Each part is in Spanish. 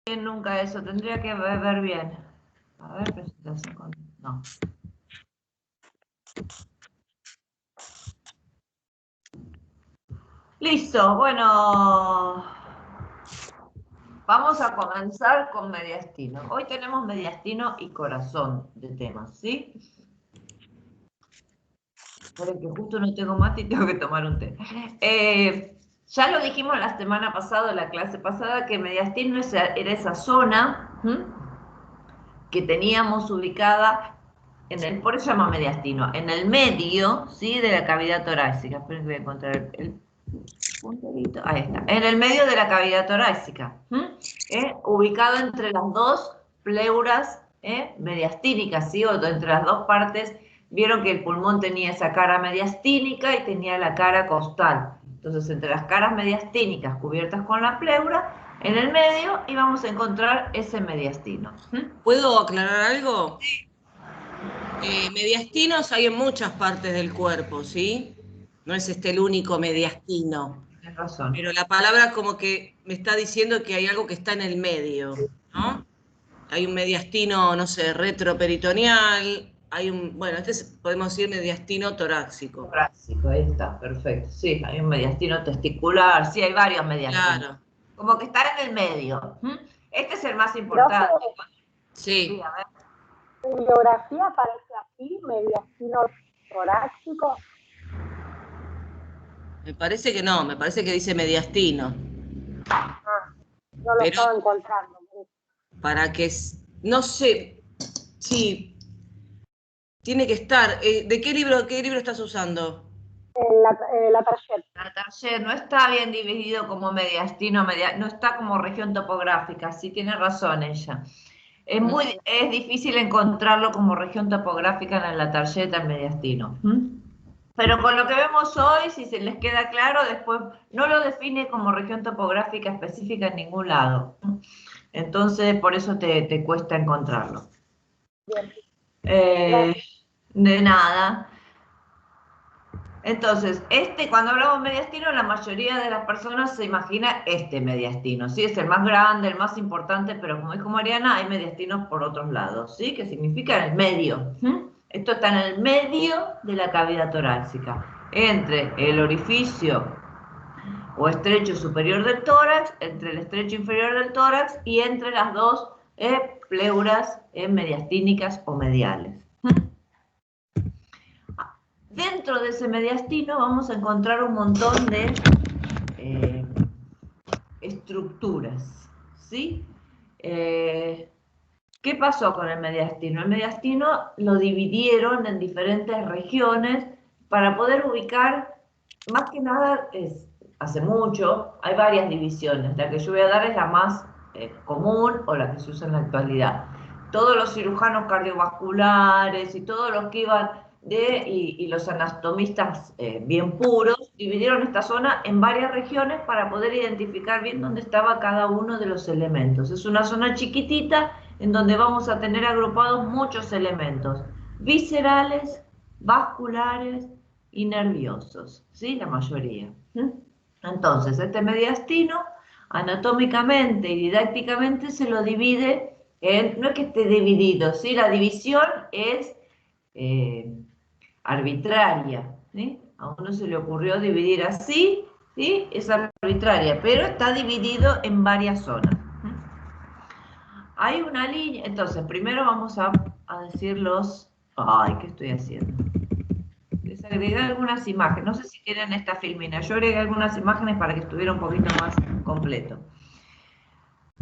bien nunca eso, tendría que ver bien. A ver, presentación con... No. Listo, bueno, vamos a comenzar con mediastino. Hoy tenemos mediastino y corazón de temas, ¿sí? Esperen que justo no tengo mate y tengo que tomar un té. Ya lo dijimos la semana pasada, la clase pasada, que mediastino era esa zona que teníamos ubicada por eso se llama mediastino, en el medio, ¿sí? De la cavidad torácica. Esperen que voy a encontrar el punterito. Ahí está. En el medio de la cavidad torácica, ubicado entre las dos pleuras mediastínicas, ¿sí? O entre las dos partes. Vieron que el pulmón tenía esa cara mediastínica y tenía la cara costal. Entonces, entre las caras mediastínicas cubiertas con la pleura, en el medio íbamos a encontrar ese mediastino. ¿Puedo aclarar algo? Mediastinos hay en muchas partes del cuerpo, ¿sí? No es el único mediastino. Tienes razón. Pero la palabra como que me está diciendo que hay algo que está en el medio, ¿no? Hay un mediastino, no sé, retroperitoneal, bueno, podemos decir mediastino torácico. Torácico, ahí está, perfecto. Sí, hay un mediastino testicular, sí, hay varios mediastinos. Claro. Como que está en el medio. Este es el más importante. Sí. Sí, a ver. ¿En biografía aparece así, mediastino torácico? Me parece que no, me parece que dice mediastino. No lo estaba encontrando. Para que, no sé, sí, tiene que estar. ¿De qué libro estás usando? La tarjeta. La Target no está bien dividido como mediastino, no está como región topográfica, sí tiene razón ella. Es difícil encontrarlo como región topográfica en la tarjeta el mediastino. Pero con lo que vemos hoy, si se les queda claro, después no lo define como región topográfica específica en ningún lado. Entonces, por eso te cuesta encontrarlo. Bien. De nada. Entonces, cuando hablamos de mediastino, la mayoría de las personas se imagina este mediastino, ¿sí? Es el más grande, el más importante, pero como dijo Mariana, hay mediastinos por otros lados, ¿sí? Que significa en el medio. Esto está en el medio de la cavidad torácica, entre el orificio o estrecho superior del tórax, entre el estrecho inferior del tórax y entre las dos pleuras mediastínicas o mediales. Dentro de ese mediastino vamos a encontrar un montón de estructuras, ¿sí? ¿Qué pasó con el mediastino? El mediastino lo dividieron en diferentes regiones para poder ubicar, más que nada, hace mucho, hay varias divisiones. La que yo voy a dar es la más común o la que se usa en la actualidad. Todos los cirujanos cardiovasculares y todos los que iban y los anatomistas bien puros dividieron esta zona en varias regiones para poder identificar bien dónde estaba cada uno de los elementos. Es una zona chiquitita en donde vamos a tener agrupados muchos elementos viscerales, vasculares y nerviosos, ¿sí? La mayoría. Entonces, este mediastino, anatómicamente y didácticamente, se lo divide no es que esté dividido, ¿sí? La división es arbitraria, ¿sí? A uno se le ocurrió dividir así, ¿sí? Es arbitraria, pero está dividido en varias zonas. Hay una línea, entonces primero vamos a decir ay, ¿qué estoy haciendo? Les agregué algunas imágenes, no sé si quieren esta filmina, yo agregué algunas imágenes para que estuviera un poquito más completo.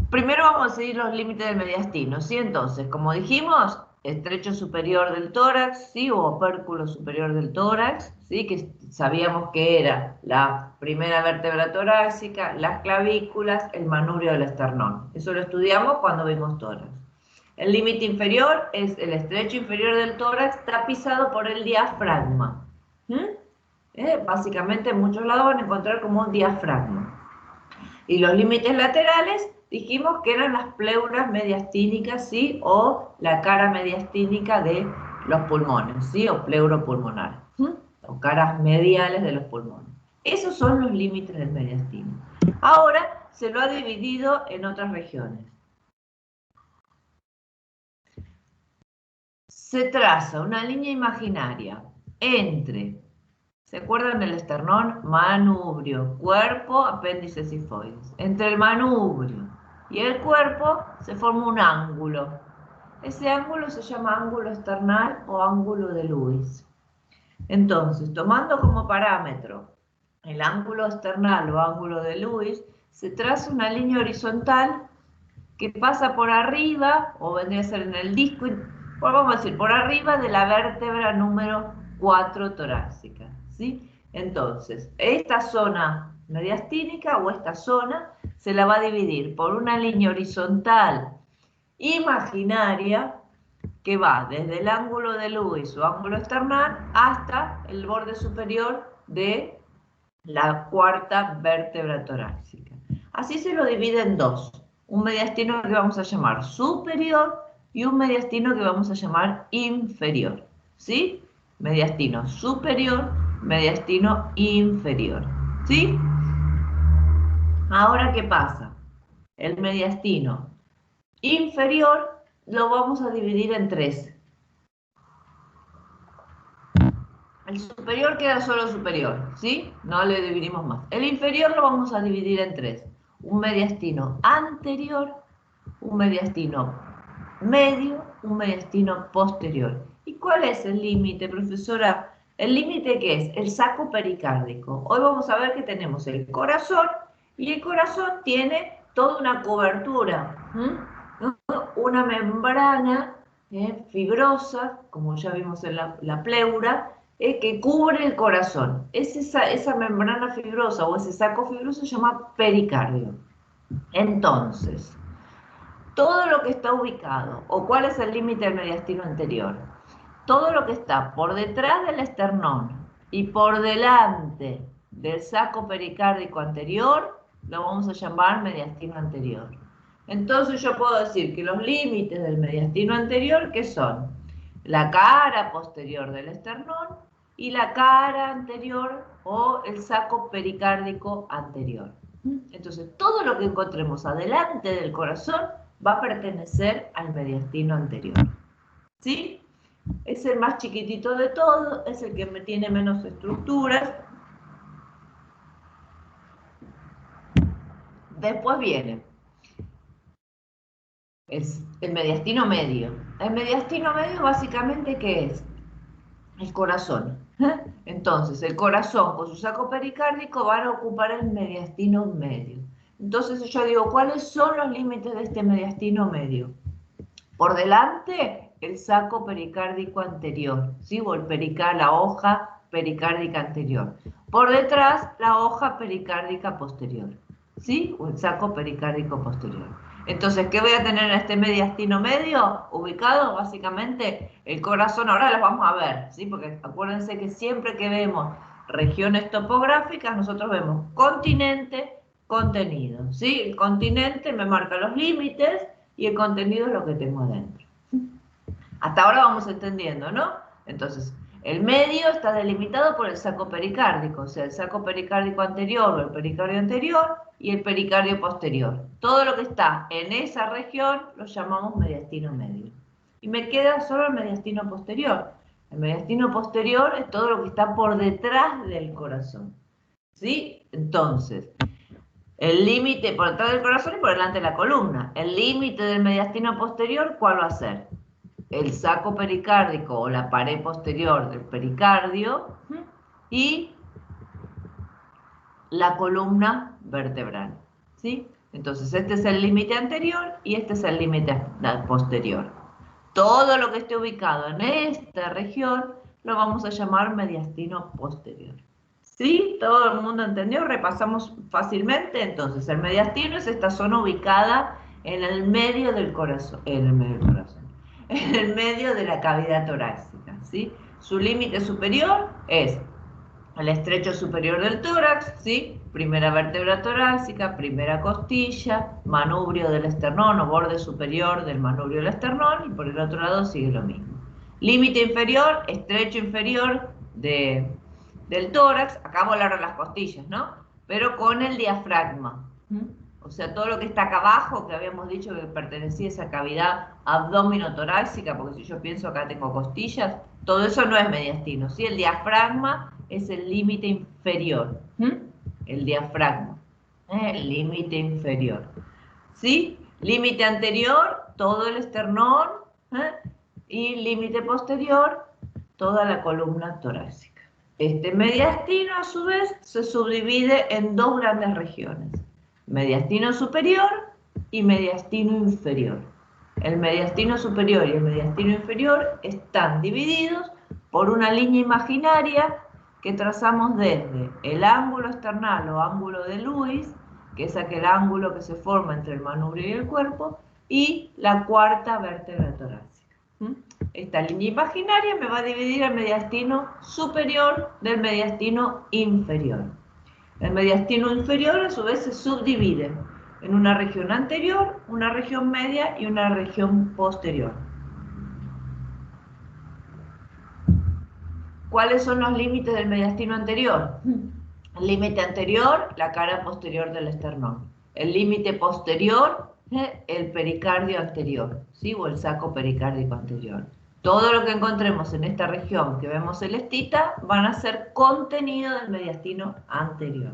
Primero vamos a seguir los límites del mediastino, ¿sí? Entonces, como dijimos, estrecho superior del tórax, ¿sí? O opérculo superior del tórax, ¿sí? Que sabíamos que era la primera vértebra torácica, las clavículas, el manubrio del esternón. Eso lo estudiamos cuando vimos tórax. El límite inferior es el estrecho inferior del tórax tapizado por el diafragma. Básicamente en muchos lados van a encontrar como un diafragma. Y los límites laterales dijimos que eran las pleuras mediastínicas, ¿sí? O la cara mediastínica de los pulmones, ¿sí? O pleuropulmonar, o caras mediales de los pulmones. Esos son los límites del mediastino. Ahora se lo ha dividido en otras regiones. se traza una línea imaginaria entre, ¿se acuerdan del esternón? Manubrio, cuerpo, apéndice sifoides. Entre el manubrio y el cuerpo se forma un ángulo. Ese ángulo se llama ángulo esternal o ángulo de Lewis. Entonces, tomando como parámetro el ángulo esternal o ángulo de Lewis, se traza una línea horizontal que pasa por arriba, o vendría a ser en el disco, vamos a decir, por arriba de la vértebra número 4 torácica, ¿sí? Entonces, esta zona mediastínica o esta zona se la va a dividir por una línea horizontal imaginaria que va desde el ángulo de Lewis o ángulo esternal hasta el borde superior de la cuarta vértebra torácica. Así se lo divide en dos. Un mediastino que vamos a llamar superior y un mediastino que vamos a llamar inferior. ¿Sí? Mediastino superior, mediastino inferior. ¿Sí? Ahora, ¿qué pasa? El mediastino inferior lo vamos a dividir en tres. El superior queda solo superior, ¿sí? No le dividimos más. El inferior lo vamos a dividir en tres. Un mediastino anterior, un mediastino medio, un mediastino posterior. ¿Y cuál es el límite, profesora? ¿El límite qué es? El saco pericárdico. Hoy vamos a ver que tenemos el corazón y el corazón tiene toda una cobertura, una membrana fibrosa, como ya vimos en la pleura, que cubre el corazón. Esa membrana fibrosa o ese saco fibroso se llama pericardio. Entonces, todo lo que está ubicado, o cuál es el límite del mediastino anterior, todo lo que está por detrás del esternón y por delante del saco pericárdico anterior, lo vamos a llamar mediastino anterior. Entonces yo puedo decir que los límites del mediastino anterior, ¿qué son? La cara posterior del esternón y la cara anterior o el saco pericárdico anterior. Entonces, todo lo que encontremos adelante del corazón va a pertenecer al mediastino anterior. ¿Sí? Es el más chiquitito de todos, es el que tiene menos estructuras. Después viene el mediastino medio. El mediastino medio básicamente, ¿qué es? El corazón. Entonces, el corazón con su saco pericárdico van a ocupar el mediastino medio. Entonces yo digo, ¿cuáles son los límites de este mediastino medio? Por delante, el saco pericárdico anterior, ¿sí? O la hoja pericárdica anterior. Por detrás, la hoja pericárdica posterior, ¿sí? O el saco pericárdico posterior. Entonces, ¿qué voy a tener en este mediastino medio? Ubicado, básicamente, el corazón. Ahora los vamos a ver, ¿sí? Porque acuérdense que siempre que vemos regiones topográficas, nosotros vemos continente, contenido, ¿sí? El continente me marca los límites y el contenido es lo que tengo adentro. Hasta ahora vamos entendiendo, ¿no? Entonces, el medio está delimitado por el saco pericárdico, o sea, el saco pericárdico anterior o el pericardio anterior y el pericardio posterior. Todo lo que está en esa región lo llamamos mediastino medio. Y me queda solo el mediastino posterior. El mediastino posterior es todo lo que está por detrás del corazón. ¿Sí? Entonces, el límite por detrás del corazón y por delante de la columna. El límite del mediastino posterior, ¿cuál va a ser? El saco pericárdico o la pared posterior del pericardio y la columna vertebral. ¿Sí? Entonces, este es el límite anterior y este es el límite posterior. Todo lo que esté ubicado en esta región lo vamos a llamar mediastino posterior. ¿Sí? ¿Todo el mundo entendió? Repasamos fácilmente. Entonces, el mediastino es esta zona ubicada en el medio del corazón, en el medio de la cavidad torácica, ¿sí? Su límite superior es el estrecho superior del tórax, ¿sí? Primera vértebra torácica, primera costilla, manubrio del esternón o borde superior del manubrio del esternón, y por el otro lado sigue lo mismo. Límite inferior, estrecho inferior del tórax, acá volaron las costillas, ¿no? Pero con el diafragma. o sea, todo lo que está acá abajo, que habíamos dicho que pertenecía a esa cavidad abdominotorácica, porque si yo pienso acá tengo costillas, todo eso no es mediastino, ¿sí? El diafragma es el límite inferior, el diafragma, el límite inferior, ¿sí? Límite anterior, todo el esternón, y límite posterior, toda la columna torácica. Este mediastino, a su vez, se subdivide en dos grandes regiones: mediastino superior y mediastino inferior. El mediastino superior y el mediastino inferior están divididos por una línea imaginaria que trazamos desde el ángulo esternal o ángulo de Lewis, que es aquel ángulo que se forma entre el manubrio y el cuerpo, y la cuarta vértebra torácica. Esta línea imaginaria me va a dividir el mediastino superior del mediastino inferior. El mediastino inferior, a su vez, se subdivide en una región anterior, una región media y una región posterior. ¿Cuáles son los límites del mediastino anterior? El límite anterior, la cara posterior del esternón. El límite posterior, el pericardio anterior, ¿sí? O el saco pericárdico anterior. Todo lo que encontremos en esta región que vemos celestita van a ser contenido del mediastino anterior.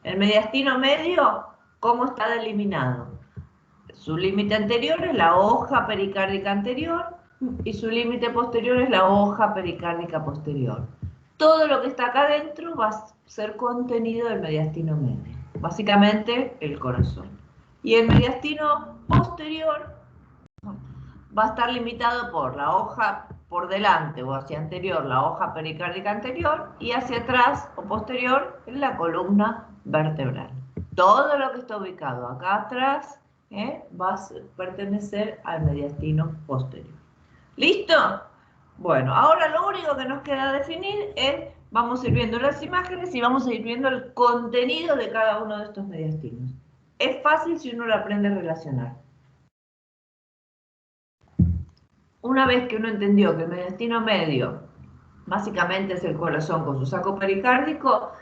El mediastino medio, ¿cómo está delimitado? Su límite anterior es la hoja pericárdica anterior y su límite posterior es la hoja pericárdica posterior. Todo lo que está acá adentro va a ser contenido del mediastino medio, básicamente el corazón. Y el mediastino posterior va a estar limitado por la hoja por delante o hacia anterior, la hoja pericárdica anterior, y hacia atrás o posterior en la columna vertebral. Todo lo que está ubicado acá atrás va a pertenecer al mediastino posterior. ¿Listo? Bueno, ahora lo único que nos queda definir es, vamos a ir viendo las imágenes y vamos a ir viendo el contenido de cada uno de estos mediastinos. Es fácil si uno lo aprende a relacionar. Una vez que uno entendió que el mediastino medio básicamente es el corazón con su saco pericárdico,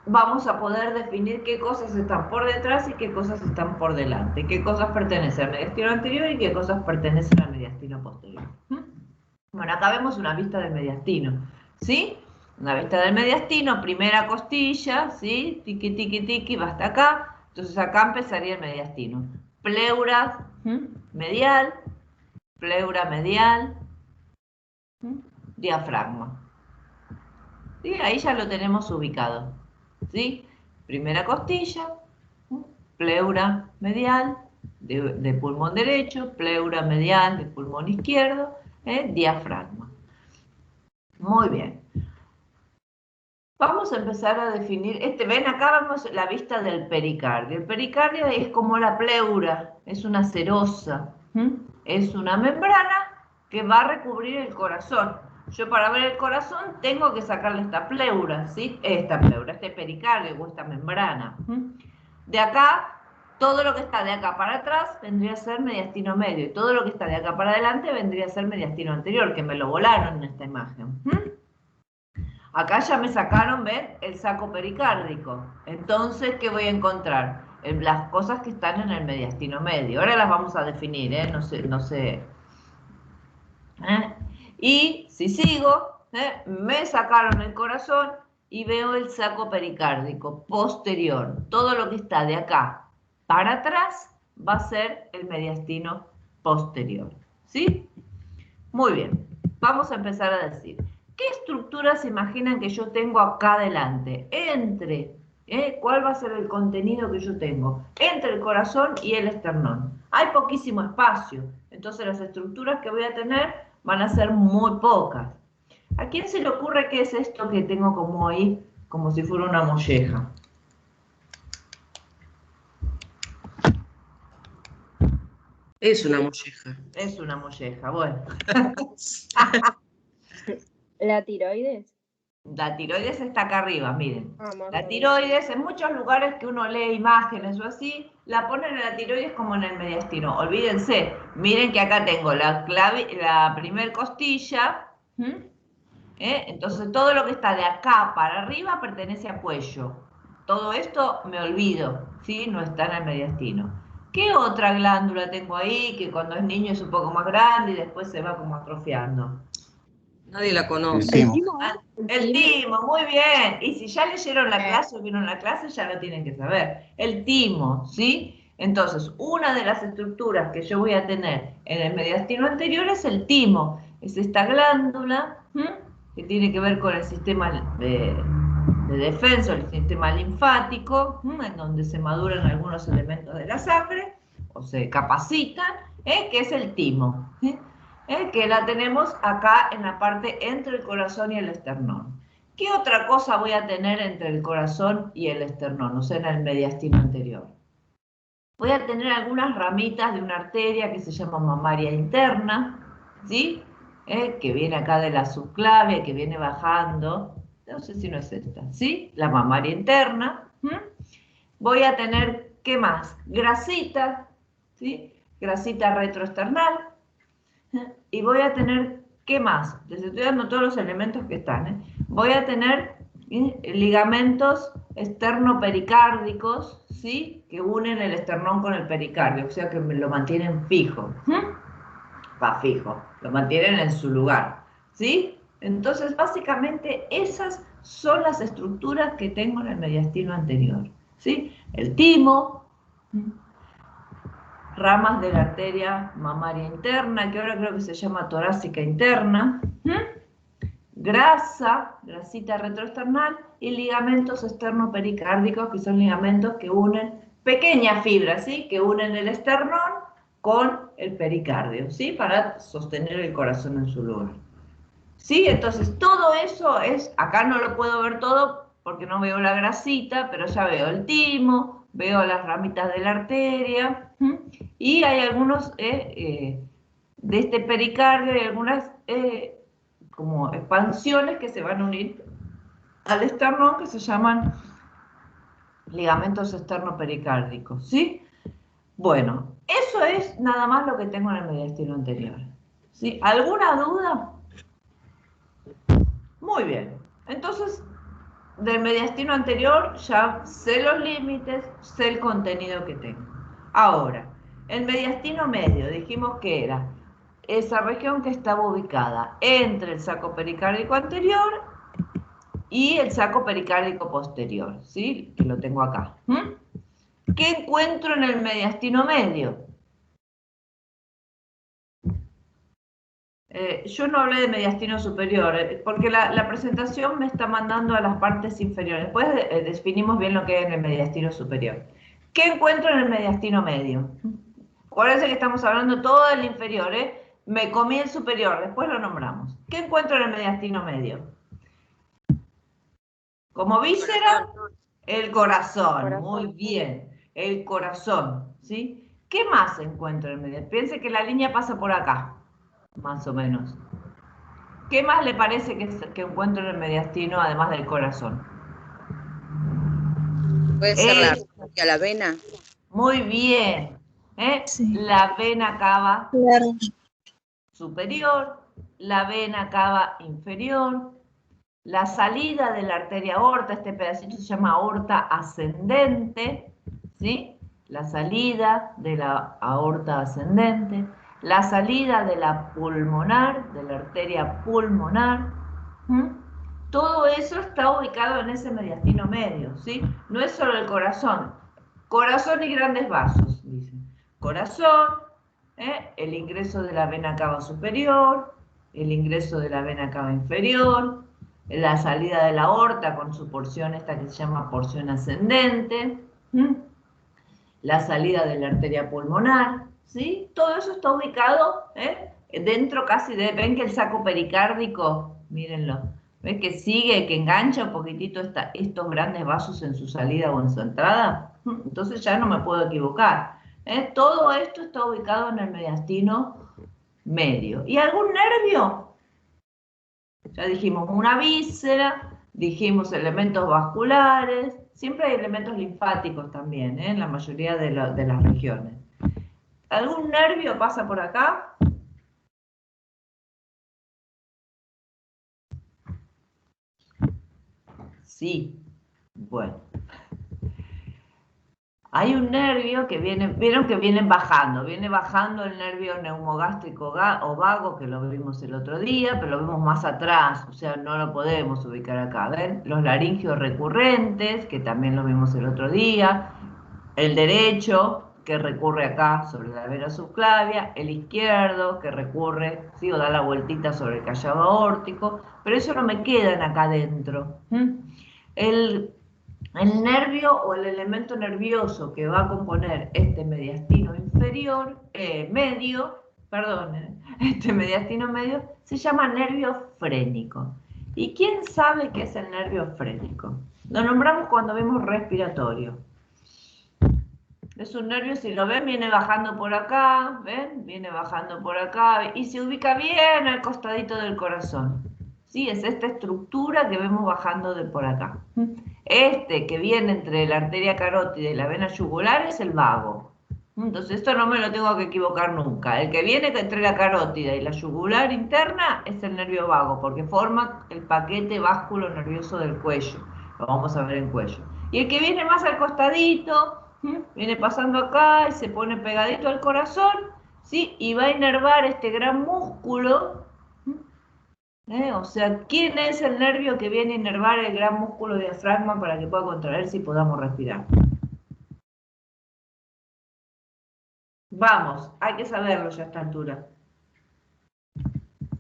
vamos a poder definir qué cosas están por detrás y qué cosas están por delante, qué cosas pertenecen al mediastino anterior y qué cosas pertenecen al mediastino posterior. Bueno, acá vemos una vista del mediastino, ¿sí? Una vista del mediastino, primera costilla, ¿sí? Tiqui, tiqui, tiqui, va hasta acá. Entonces acá empezaría el mediastino. Pleura medial, pleura medial, diafragma. ¿Sí? Ahí ya lo tenemos ubicado, ¿sí? Primera costilla, pleura medial de pulmón derecho, pleura medial de pulmón izquierdo, diafragma. Muy bien. Vamos a empezar a definir, ven acá vemos la vista del pericardio. El pericardio es como la pleura, es una serosa, es una membrana que va a recubrir el corazón. Yo para ver el corazón tengo que sacarle esta pleura, ¿sí? Esta pleura, este pericardio o esta membrana. De acá, todo lo que está de acá para atrás vendría a ser mediastino medio, y todo lo que está de acá para adelante vendría a ser mediastino anterior, que me lo volaron en esta imagen. Acá ya me sacaron, ¿ven? El saco pericárdico. Entonces, ¿qué voy a encontrar? Las cosas que están en el mediastino medio. Ahora las vamos a definir, no sé. Y si sigo, me sacaron el corazón y veo el saco pericárdico posterior. Todo lo que está de acá para atrás va a ser el mediastino posterior. ¿Sí? Muy bien. Vamos a empezar a decir. ¿Qué estructuras se imaginan que yo tengo acá adelante? ¿Cuál va a ser el contenido que yo tengo? Entre el corazón y el esternón. Hay poquísimo espacio, entonces las estructuras que voy a tener van a ser muy pocas. ¿A quién se le ocurre qué es esto que tengo como ahí, como si fuera una molleja? Es una molleja. Es una molleja, bueno. ¿La tiroides? La tiroides está acá arriba, miren. Ah, La tiroides, en muchos lugares que uno lee imágenes o así, la ponen en la tiroides como en el mediastino. Olvídense, miren que acá tengo la primer costilla, entonces todo lo que está de acá para arriba pertenece a cuello. todo esto me olvido, ¿sí? No está en el mediastino. ¿Qué otra glándula tengo ahí que cuando es niño es un poco más grande y después se va como atrofiando? Nadie la conoce. Sí. El timo, muy bien. Y si ya leyeron la clase o vieron la clase, ya lo tienen que saber. El timo, ¿sí? Entonces, una de las estructuras que yo voy a tener en el mediastino anterior es el timo. Es esta glándula que tiene que ver con el sistema de defensa, el sistema linfático, en donde se maduran algunos elementos de la sangre o se capacitan, que es el timo. ¿Sí? Que la tenemos acá en la parte entre el corazón y el esternón. ¿Qué otra cosa voy a tener entre el corazón y el esternón? O sea, en el mediastino anterior. Voy a tener algunas ramitas de una arteria que se llama mamaria interna, ¿sí? Que viene acá de la subclavia, que viene bajando. No sé si no es esta, ¿sí? La mamaria interna. Voy a tener, ¿qué más? Grasita, ¿sí? Grasita retroesternal. Y voy a tener, ¿qué más? Les estoy dando todos los elementos que están. Voy a tener ligamentos externopericárdicos, ¿sí? Que unen el esternón con el pericardio, o sea que me lo mantienen fijo. Va fijo, lo mantienen en su lugar, ¿sí? Entonces, básicamente, esas son las estructuras que tengo en el mediastino anterior, ¿sí? El timo, ramas de la arteria mamaria interna, que ahora creo que se llama torácica interna, grasita retroesternal y ligamentos externopericárdicos, que son ligamentos que unen, pequeñas fibras, ¿sí? Que unen el esternón con el pericardio, ¿sí? Para sostener el corazón en su lugar. ¿Sí? Entonces, todo eso es, acá no lo puedo ver todo porque no veo la grasita, pero ya veo el timo, veo las ramitas de la arteria, y hay algunos de este pericardio, hay algunas como expansiones que se van a unir al esternón que se llaman ligamentos externopericárdicos, ¿sí? Bueno, eso es nada más lo que tengo en el mediastino anterior. ¿Sí? ¿Alguna duda? Muy bien. Entonces, del mediastino anterior ya sé los límites, sé el contenido que tengo. Ahora, el mediastino medio, dijimos que era esa región que estaba ubicada entre el saco pericárdico anterior y el saco pericárdico posterior, ¿sí? Que lo tengo acá. ¿Qué encuentro en el mediastino medio? Yo no hablé de mediastino superior, porque la presentación me está mandando a las partes inferiores. Después definimos bien lo que es en el mediastino superior. ¿Qué encuentro en el mediastino medio? Acuérdense que estamos hablando todo del inferior, Me comí el superior, después lo nombramos. ¿Qué encuentro en el mediastino medio? Como víscera, el corazón. Muy bien, el corazón, ¿sí? ¿Qué más encuentro en el mediastino? Piense que la línea pasa por acá, más o menos. ¿Qué más le parece que encuentro en el mediastino además del corazón? Puede ser la vena. Muy bien. Sí. La vena cava Claro. superior, la vena cava inferior, la salida de la arteria aorta, este pedacito se llama aorta ascendente, ¿sí? La salida de la aorta ascendente, la salida de la pulmonar, de la arteria pulmonar. Todo eso está ubicado en ese mediastino medio, ¿sí? No es solo el corazón. Corazón y grandes vasos, dicen. Corazón, el ingreso de la vena cava superior, el ingreso de la vena cava inferior, la salida de la aorta con su porción esta que se llama porción ascendente, la salida de la arteria pulmonar, ¿sí? Todo eso está ubicado dentro casi de, ven que el saco pericárdico, mírenlo, ven que sigue, que engancha un poquitito estos grandes vasos en su salida o en su entrada, entonces ya no me puedo equivocar. Todo esto está ubicado en el mediastino medio. ¿Y algún nervio? Ya dijimos una víscera, dijimos elementos vasculares, siempre hay elementos linfáticos también, en la mayoría de las regiones. ¿Algún nervio pasa por acá? Sí. Bueno, Hay un nervio que viene, vieron que viene bajando el nervio neumogástrico o vago, que lo vimos el otro día, pero lo vemos más atrás, o sea, no lo podemos ubicar acá. ¿Ven? Los laringios recurrentes, que también lo vimos el otro día, el derecho, que recurre acá sobre la vena subclavia, el izquierdo, que recurre, ¿sí? O da la vueltita sobre el callado aórtico, pero eso no me quedan acá adentro. El nervio o el elemento nervioso que va a componer este mediastino inferior, este mediastino medio, se llama nervio frénico. ¿Y quién sabe qué es el nervio frénico? Lo nombramos cuando vemos respiratorio. Es un nervio, si lo ven, viene bajando por acá, ¿ven? Viene bajando por acá y se ubica bien al costadito del corazón. ¿Sí? Es esta estructura que vemos bajando de por acá. Este que viene entre la arteria carótida y la vena yugular es el vago. Entonces esto no me lo tengo que equivocar nunca. El que viene entre la carótida y la yugular interna es el nervio vago, porque forma el paquete básculo nervioso del cuello. Lo vamos a ver en cuello. Y el que viene más al costadito, viene pasando acá y se pone pegadito al corazón, ¿sí? Y va a inervar este gran músculo. O sea, ¿quién es el nervio que viene a inervar el gran músculo diafragma para que pueda contraerse y podamos respirar? Vamos, hay que saberlo ya a esta altura.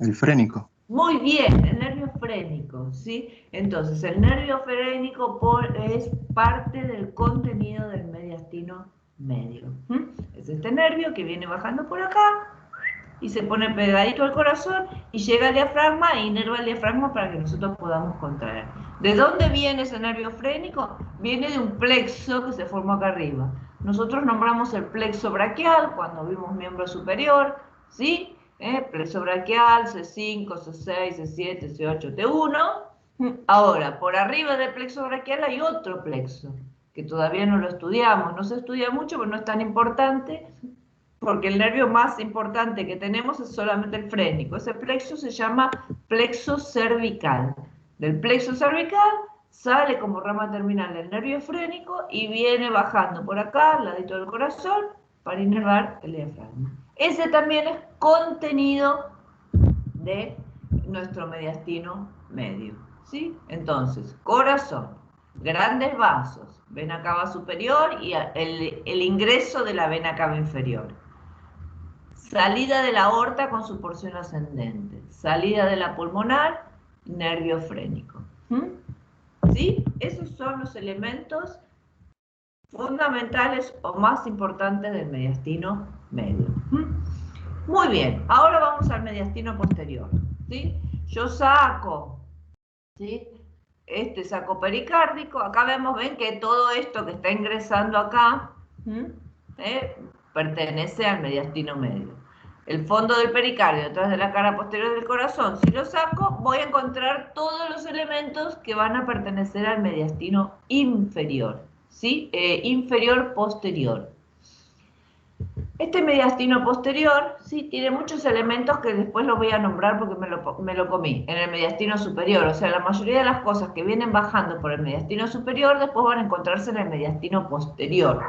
El frénico. Muy bien, el nervio frénico, ¿sí? Entonces, el nervio frénico es parte del contenido del mediastino medio. Es este nervio que viene bajando por acá y se pone pegadito al corazón y llega al diafragma e inerva el diafragma para que nosotros podamos contraer. ¿De dónde viene ese nervio frénico? Viene de un plexo que se formó acá arriba. Nosotros nombramos el plexo braquial cuando vimos miembro superior, ¿sí? Plexo braquial, C5, C6, C7, C8, T1. Ahora, por arriba del plexo braquial hay otro plexo, que todavía no lo estudiamos. No se estudia mucho, pero no es tan importante, porque el nervio más importante que tenemos es solamente el frénico. Ese plexo se llama plexo cervical. Del plexo cervical sale como rama terminal el nervio frénico y viene bajando por acá, al ladito del corazón, para inervar el diafragma. Ese también es contenido de nuestro mediastino medio, ¿sí? Entonces, corazón, grandes vasos, vena cava superior y el ingreso de la vena cava inferior. Salida de la aorta con su porción ascendente. Salida de la pulmonar, nervio frénico. ¿Sí? Esos son los elementos fundamentales o más importantes del mediastino medio. Muy bien, ahora vamos al mediastino posterior. ¿Sí? Yo saco, ¿sí? Este saco pericárdico. Acá ven que todo esto que está ingresando acá pertenece al mediastino medio. El fondo del pericardio detrás de la cara posterior del corazón, si lo saco, voy a encontrar todos los elementos que van a pertenecer al mediastino inferior, ¿sí? Inferior posterior. Este mediastino posterior, ¿sí? Tiene muchos elementos que después los voy a nombrar porque me lo comí en el mediastino superior. O sea, la mayoría de las cosas que vienen bajando por el mediastino superior después van a encontrarse en el mediastino posterior.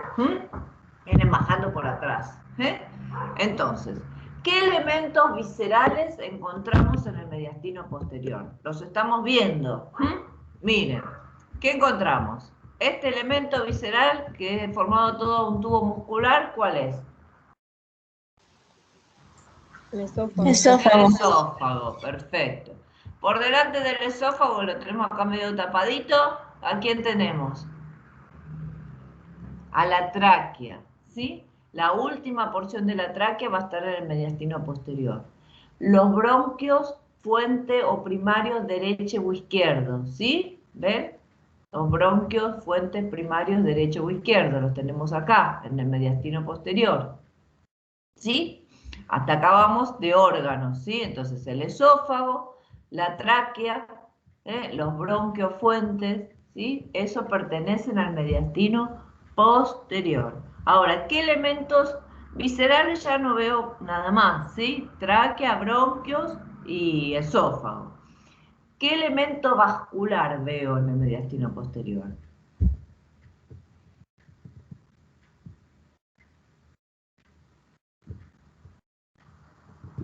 Vienen bajando por atrás. Entonces, ¿qué elementos viscerales encontramos en el mediastino posterior? Los estamos viendo. Miren, ¿qué encontramos? Este elemento visceral que es formado todo un tubo muscular, ¿cuál es? El esófago. El esófago, perfecto. Por delante del esófago, lo tenemos acá medio tapadito, ¿a quién tenemos? A la tráquea, ¿sí? La última porción de la tráquea va a estar en el mediastino posterior. Los bronquios, fuente o primarios derecho o izquierdo, ¿sí? ¿Ven? Los bronquios, fuentes primarios derecho o izquierdo, los tenemos acá, en el mediastino posterior, ¿sí? Hasta acá vamos de órganos, ¿sí? Entonces el esófago, la tráquea, los bronquios, fuentes, ¿sí? Eso pertenecen al mediastino posterior. Ahora, ¿qué elementos viscerales? Ya no veo nada más, ¿sí? Tráquea, bronquios y esófago. ¿Qué elemento vascular veo en el mediastino posterior?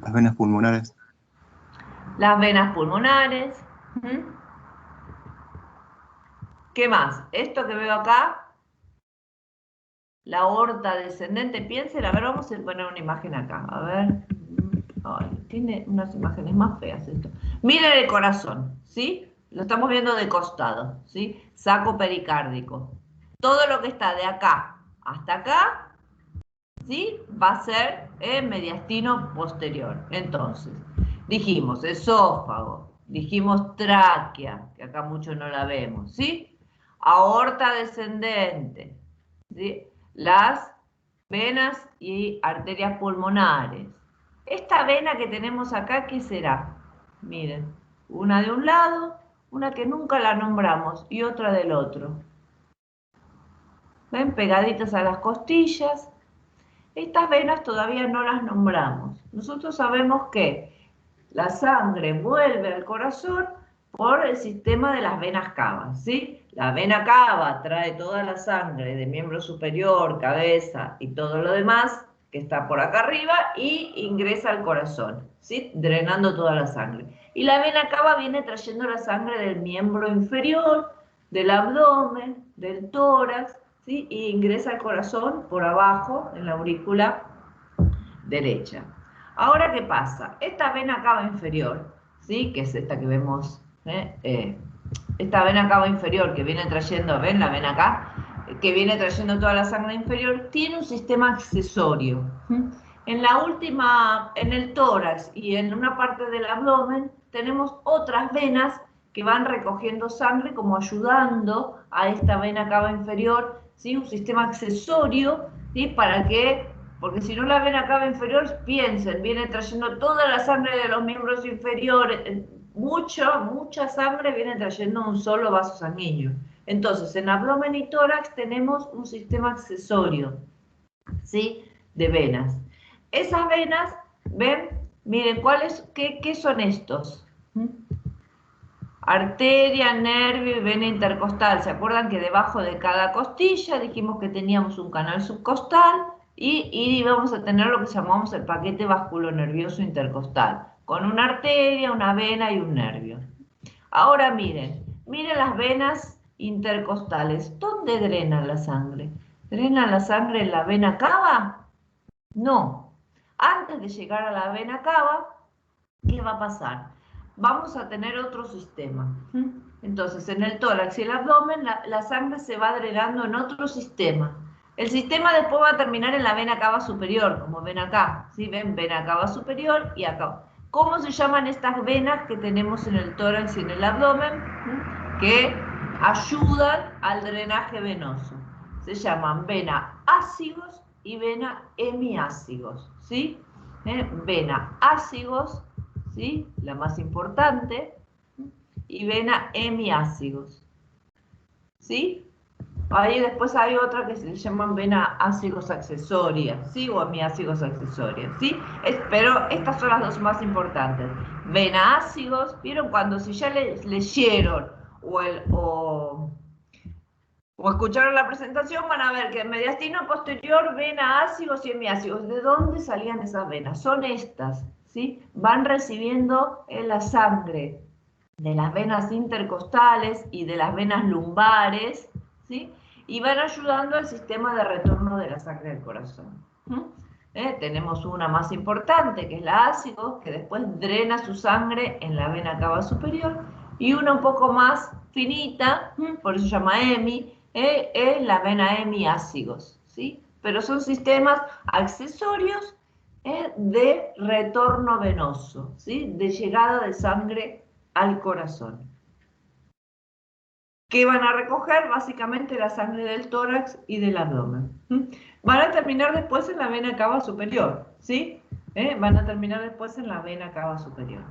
Las venas pulmonares. Las venas pulmonares. ¿Qué más? Esto que veo acá, la aorta descendente, piensen, a ver, vamos a poner una imagen acá, a ver. Ay, tiene unas imágenes más feas esto. Miren el corazón, ¿sí? Lo estamos viendo de costado, ¿sí? Saco pericárdico. Todo lo que está de acá hasta acá, ¿sí? Va a ser el mediastino posterior. Entonces, dijimos esófago, dijimos tráquea, que acá mucho no la vemos, ¿sí? Aorta descendente, ¿sí? Las venas y arterias pulmonares. Esta vena que tenemos acá, ¿qué será? Miren, una de un lado, una que nunca la nombramos y otra del otro. ¿Ven? Pegaditas a las costillas. Estas venas todavía no las nombramos. Nosotros sabemos que la sangre vuelve al corazón por el sistema de las venas cavas, ¿sí? La vena cava trae toda la sangre de miembro superior, cabeza y todo lo demás que está por acá arriba y ingresa al corazón, ¿sí? Drenando toda la sangre. Y la vena cava viene trayendo la sangre del miembro inferior, del abdomen, del tórax, ¿sí? Y ingresa al corazón por abajo en la aurícula derecha. Ahora, ¿qué pasa? Esta vena cava inferior, ¿sí? Que es esta que vemos, esta vena cava inferior que viene trayendo, ¿ven la vena acá? Que viene trayendo toda la sangre inferior, tiene un sistema accesorio. En la última, en el tórax y en una parte del abdomen, tenemos otras venas que van recogiendo sangre como ayudando a esta vena cava inferior, ¿sí? Un sistema accesorio, ¿sí? Para que, porque si no la vena cava inferior, piensen, viene trayendo toda la sangre de los miembros inferiores, mucha sangre viene trayendo un solo vaso sanguíneo. Entonces, en abdomen y tórax tenemos un sistema accesorio, ¿sí? De venas. Esas venas, ¿ven? Miren, ¿qué son estos? Arteria, nervio y vena intercostal. ¿Se acuerdan que debajo de cada costilla dijimos que teníamos un canal subcostal y vamos a tener lo que llamamos el paquete vasculonervioso intercostal, con una arteria, una vena y un nervio? Ahora miren las venas intercostales. ¿Dónde drenan la sangre? ¿Drenan la sangre en la vena cava? No. Antes de llegar a la vena cava, ¿qué va a pasar? Vamos a tener otro sistema. Entonces, en el tórax y el abdomen, la sangre se va drenando en otro sistema. El sistema después va a terminar en la vena cava superior, como ven acá. ¿Sí? Ven, vena cava superior y acá. ¿Cómo se llaman estas venas que tenemos en el tórax y en el abdomen? Que ayudan al drenaje venoso. Se llaman vena ácigos y vena hemiácigos, ¿sí? Vena ácigos, ¿sí? La más importante, y vena hemiácigos, ¿sí? Ahí después hay otra que se llaman vena ácigos accesorias, ¿sí? O hemiácigos accesorias, ¿sí? Pero estas son las dos más importantes. Vena ácigos, ¿vieron? Cuando si ya leyeron o escucharon la presentación, van a ver que en mediastino posterior, vena ácigos y hemiácigos. ¿De dónde salían esas venas? Son estas, ¿sí? Van recibiendo la sangre de las venas intercostales y de las venas lumbares, ¿sí? Y van ayudando al sistema de retorno de la sangre del corazón. Tenemos una más importante, que es la ácido, que después drena su sangre en la vena cava superior, y una un poco más finita, por eso se llama hemi, es la vena hemiácigos, ¿sí? Pero son sistemas accesorios de retorno venoso, ¿sí? De llegada de sangre al corazón. ¿Qué van a recoger? Básicamente la sangre del tórax y del abdomen. Van a terminar después en la vena cava superior, ¿sí? Van a terminar después en la vena cava superior.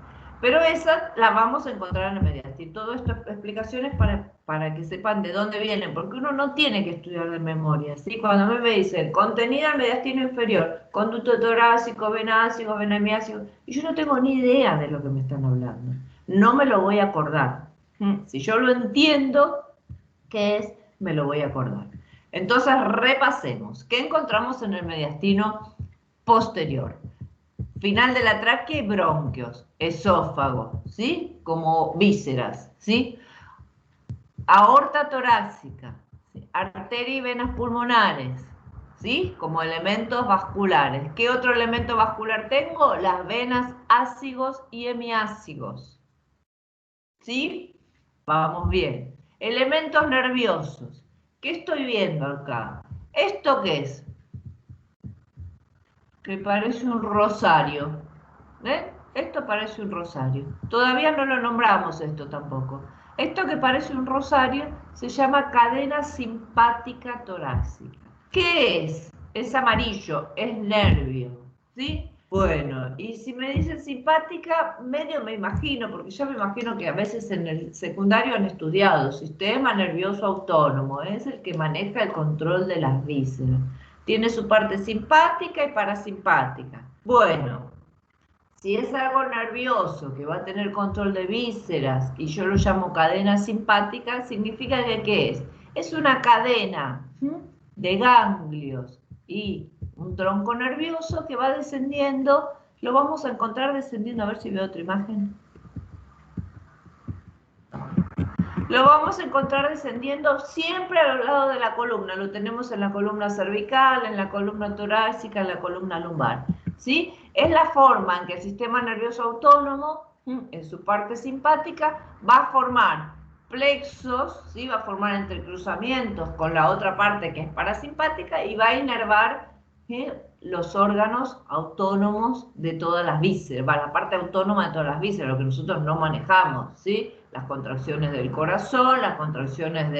Pero esa la vamos a encontrar en el mediastino. Todo esto es explicaciones para que sepan de dónde vienen, porque uno no tiene que estudiar de memoria, ¿sí? Cuando a mí me dicen contenida en mediastino inferior, conducto torácico, vena ácido, vena hemiácido, y yo no tengo ni idea de lo que me están hablando. No me lo voy a acordar. Si yo lo entiendo, ¿qué es? Me lo voy a acordar. Entonces repasemos. ¿Qué encontramos en el mediastino posterior? final de la tráquea y bronquios, esófago, ¿sí? Como vísceras, ¿sí? Aorta torácica, ¿sí? Arteria y venas pulmonares, ¿sí? Como elementos vasculares. ¿Qué otro elemento vascular tengo? Las venas ácigos y hemiácigos, ¿sí? Vamos bien. Elementos nerviosos. ¿Qué estoy viendo acá? ¿Esto qué es? Que parece un rosario. ¿Ven? Esto parece un rosario. Todavía no lo nombramos esto tampoco. Esto que parece un rosario se llama cadena simpática torácica. ¿Qué es? Es amarillo, es nervio, ¿sí? Bueno, y si me dicen simpática, medio me imagino, porque yo me imagino que a veces en el secundario han estudiado sistema nervioso autónomo, es el que maneja el control de las vísceras. Tiene su parte simpática y parasimpática. Bueno, si es algo nervioso que va a tener control de vísceras y yo lo llamo cadena simpática, significa que ¿qué es? Es una cadena de ganglios y un tronco nervioso que va descendiendo. Lo vamos a encontrar descendiendo, a ver si veo otra imagen. Lo vamos a encontrar descendiendo siempre a lo largo de la columna. Lo tenemos en la columna cervical, en la columna torácica, en la columna lumbar, ¿sí? Es la forma en que el sistema nervioso autónomo, en su parte simpática, va a formar plexos, ¿sí? Va a formar entrecruzamientos con la otra parte que es parasimpática y va a inervar los órganos autónomos de todas las vísceras, la parte autónoma de todas las vísceras, lo que nosotros no manejamos, ¿sí? Las contracciones del corazón, las contracciones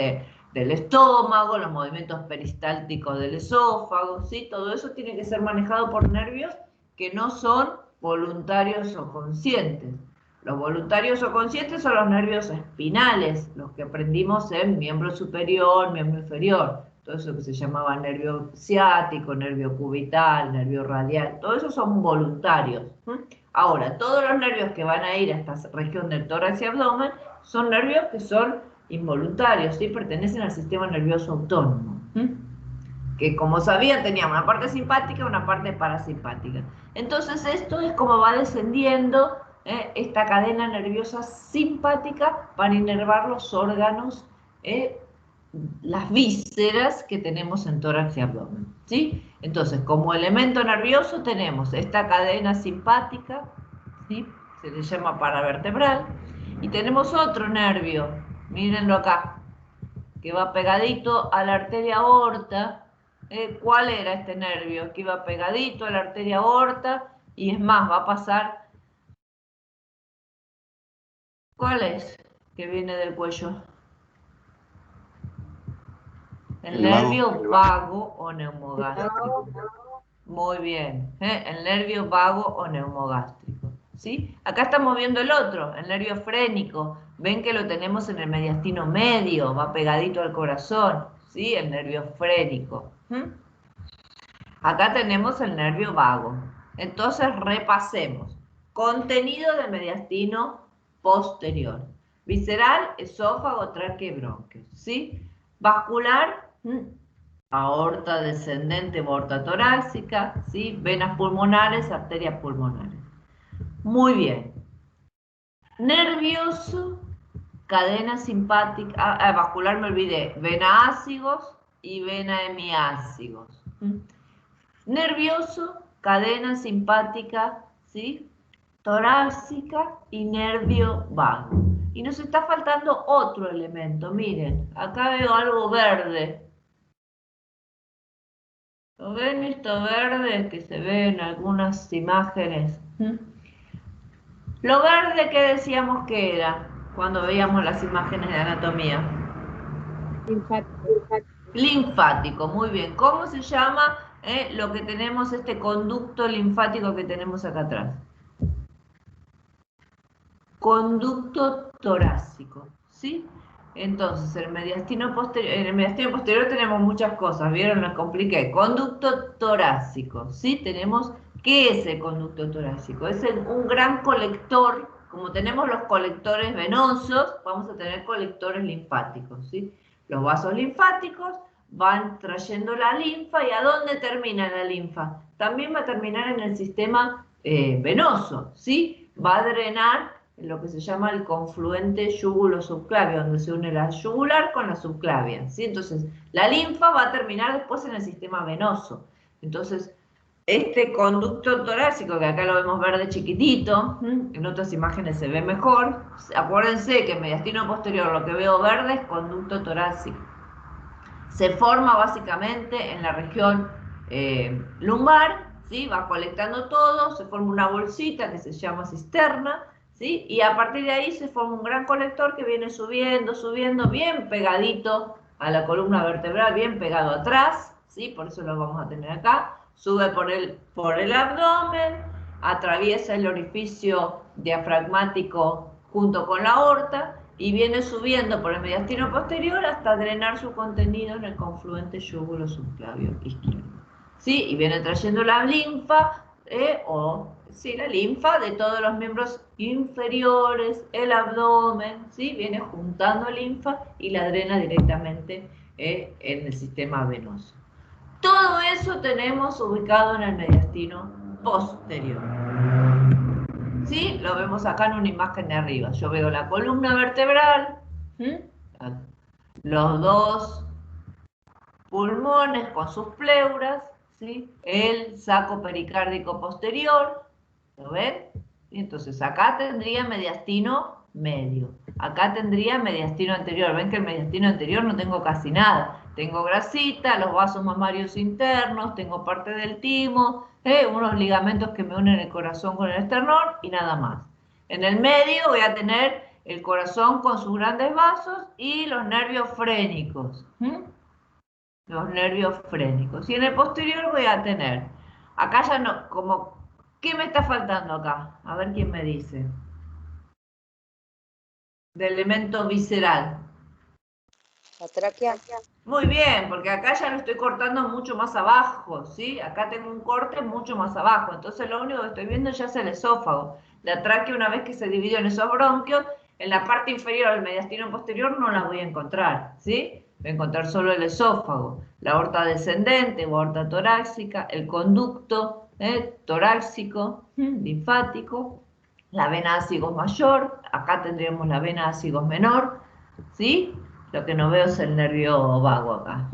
del estómago, los movimientos peristálticos del esófago, ¿sí? Todo eso tiene que ser manejado por nervios que no son voluntarios o conscientes. Los voluntarios o conscientes son los nervios espinales, los que aprendimos en miembro superior, miembro inferior, todo eso que se llamaba nervio ciático, nervio cubital, nervio radial, todo eso son voluntarios. Ahora, todos los nervios que van a ir a esta región del tórax y abdomen son nervios que son involuntarios, ¿sí? Pertenecen al sistema nervioso autónomo, que como sabían tenía una parte simpática y una parte parasimpática. Entonces esto es como va descendiendo esta cadena nerviosa simpática para inervar los órganos, las vísceras que tenemos en tórax y abdomen, ¿sí? Entonces, como elemento nervioso tenemos esta cadena simpática, ¿sí? Se le llama paravertebral, y tenemos otro nervio, mírenlo acá, que va pegadito a la arteria aorta. ¿Cuál era este nervio? Que iba pegadito a la arteria aorta, y es más, va a pasar. ¿Cuál es? Que viene del cuello. El nervio vago o neumogástrico. Muy bien, el nervio vago o neumogástrico, ¿sí? Acá estamos viendo el otro, el nervio frénico. Ven que lo tenemos en el mediastino medio, va pegadito al corazón, ¿sí? El nervio frénico. Acá tenemos el nervio vago. Entonces repasemos. Contenido del mediastino posterior. Visceral, esófago, tráquea y bronquios, ¿sí? Vascular, aorta descendente, aorta torácica, ¿sí? Venas pulmonares, arterias pulmonares. Muy bien. Nervioso, cadena simpática, vascular me olvidé, vena ácigos y vena hemiácigos. Nervioso, cadena simpática, ¿sí? Torácica y nervio vago. Y nos está faltando otro elemento, miren, acá veo algo verde. ¿Lo ven esto verde que se ve en algunas imágenes? Lo verde que decíamos que era cuando veíamos las imágenes de anatomía. Linfático. Linfático, muy bien. ¿Cómo se llama lo que tenemos, este conducto linfático que tenemos acá atrás? Conducto torácico, ¿sí? Entonces, en el mediastino posterior tenemos muchas cosas, ¿vieron? Lo compliqué. Conducto torácico, ¿sí? Tenemos, ¿qué es el conducto torácico? Es un gran colector, como tenemos los colectores venosos, vamos a tener colectores linfáticos, ¿sí? Los vasos linfáticos van trayendo la linfa, ¿y a dónde termina la linfa? También va a terminar en el sistema venoso, ¿sí? Va a drenar lo que se llama el confluente yúgulo-subclavio, donde se une la yugular con la subclavia, ¿sí? Entonces, la linfa va a terminar después en el sistema venoso. Entonces, este conducto torácico, que acá lo vemos verde chiquitito, en otras imágenes se ve mejor. Acuérdense que en mediastino posterior lo que veo verde es conducto torácico. Se forma básicamente en la región lumbar, ¿sí? Va colectando todo, se forma una bolsita que se llama cisterna, ¿sí? Y a partir de ahí se forma un gran colector que viene subiendo, subiendo, bien pegadito a la columna vertebral, bien pegado atrás, ¿sí? Por eso lo vamos a tener acá. Sube por el abdomen, atraviesa el orificio diafragmático junto con la aorta y viene subiendo por el mediastino posterior hasta drenar su contenido en el confluente yúgulo-subclavio izquierdo. ¿Sí? Y viene trayendo la linfa, la linfa de todos los miembros inferiores, el abdomen, ¿sí? Viene juntando linfa y la drena directamente en el sistema venoso. Todo eso tenemos ubicado en el mediastino posterior. ¿Sí? Lo vemos acá en una imagen de arriba. Yo veo la columna vertebral, los dos pulmones con sus pleuras, ¿sí? El saco pericárdico posterior, ¿lo ven? Y entonces acá tendría mediastino medio, acá tendría mediastino anterior. Ven que el mediastino anterior no tengo casi nada. Tengo grasita, los vasos mamarios internos, tengo parte del timo, unos ligamentos que me unen el corazón con el esternón y nada más. En el medio voy a tener el corazón con sus grandes vasos y los nervios frénicos. Los nervios frénicos. Y en el posterior voy a tener, acá ya no, como, ¿qué me está faltando acá? A ver quién me dice. De elemento visceral. La tráquea. Muy bien, porque acá ya lo estoy cortando mucho más abajo, ¿sí? Acá tengo un corte mucho más abajo, entonces lo único que estoy viendo ya es el esófago. La tráquea, una vez que se dividió en esos bronquios, en la parte inferior del mediastino posterior no la voy a encontrar, ¿sí? Voy a encontrar solo el esófago, la aorta descendente o aorta torácica, el conducto torácico, linfático, la vena ácigos mayor, acá tendríamos la vena ácigos menor, ¿sí? Lo que no veo es el nervio vago acá.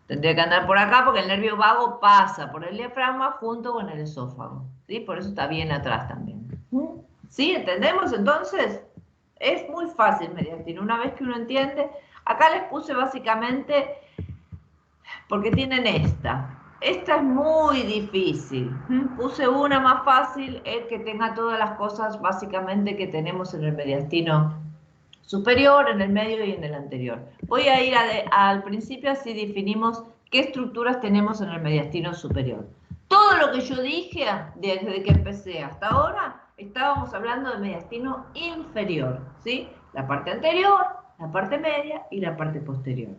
Tendría que andar por acá porque el nervio vago pasa por el diafragma junto con el esófago, ¿sí? Por eso está bien atrás también. ¿Sí? ¿Entendemos entonces? Es muy fácil mediastino. Una vez que uno entiende, acá les puse básicamente, porque tienen esta. Esta es muy difícil. Puse una más fácil, es que tenga todas las cosas básicamente que tenemos en el mediastino superior, en el medio y en el anterior. Voy a ir al principio, así definimos qué estructuras tenemos en el mediastino superior. Todo lo que yo dije desde que empecé hasta ahora, estábamos hablando de mediastino inferior, ¿sí? La parte anterior, la parte media y la parte posterior.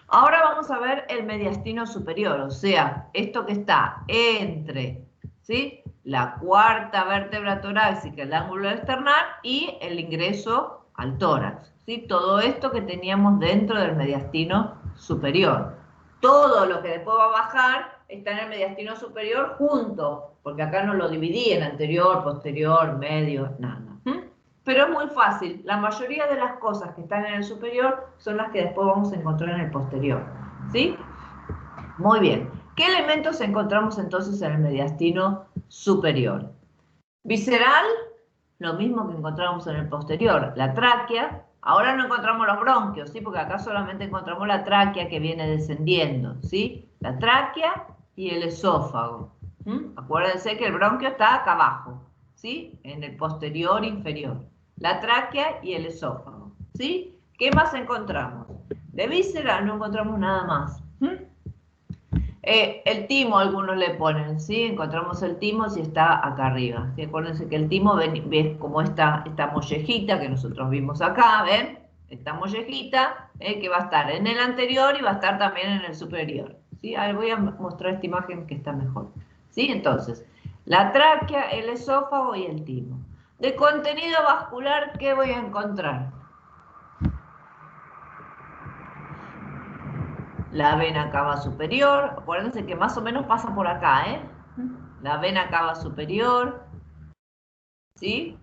Ahora vamos a ver el mediastino superior, o sea, esto que está entre, ¿sí?, la cuarta vértebra torácica, el ángulo externar y el ingreso al tórax, ¿sí? Todo esto que teníamos dentro del mediastino superior. Todo lo que después va a bajar está en el mediastino superior junto, porque acá no lo dividí en anterior, posterior, medio, nada. Pero es muy fácil. La mayoría de las cosas que están en el superior son las que después vamos a encontrar en el posterior, ¿sí? Muy bien. ¿Qué elementos encontramos entonces en el mediastino superior? Visceral, lo mismo que encontramos en el posterior, la tráquea. Ahora no encontramos los bronquios, ¿sí? Porque acá solamente encontramos la tráquea que viene descendiendo, ¿sí? La tráquea y el esófago. Acuérdense que el bronquio está acá abajo, ¿sí? En el posterior inferior. La tráquea y el esófago, ¿sí? ¿Qué más encontramos? De visceral no encontramos nada más. El timo algunos le ponen, ¿sí? Encontramos el timo si está acá arriba. ¿Sí? Acuérdense que el timo ves como esta mollejita que nosotros vimos acá, ¿ven? Esta mollejita que va a estar en el anterior y va a estar también en el superior. ¿Sí? Ahora voy a mostrar esta imagen que está mejor. ¿Sí? Entonces, la tráquea, el esófago y el timo. De contenido vascular, ¿qué voy a encontrar? La vena cava superior, acuérdense que más o menos pasa por acá, La vena cava superior, ¿sí?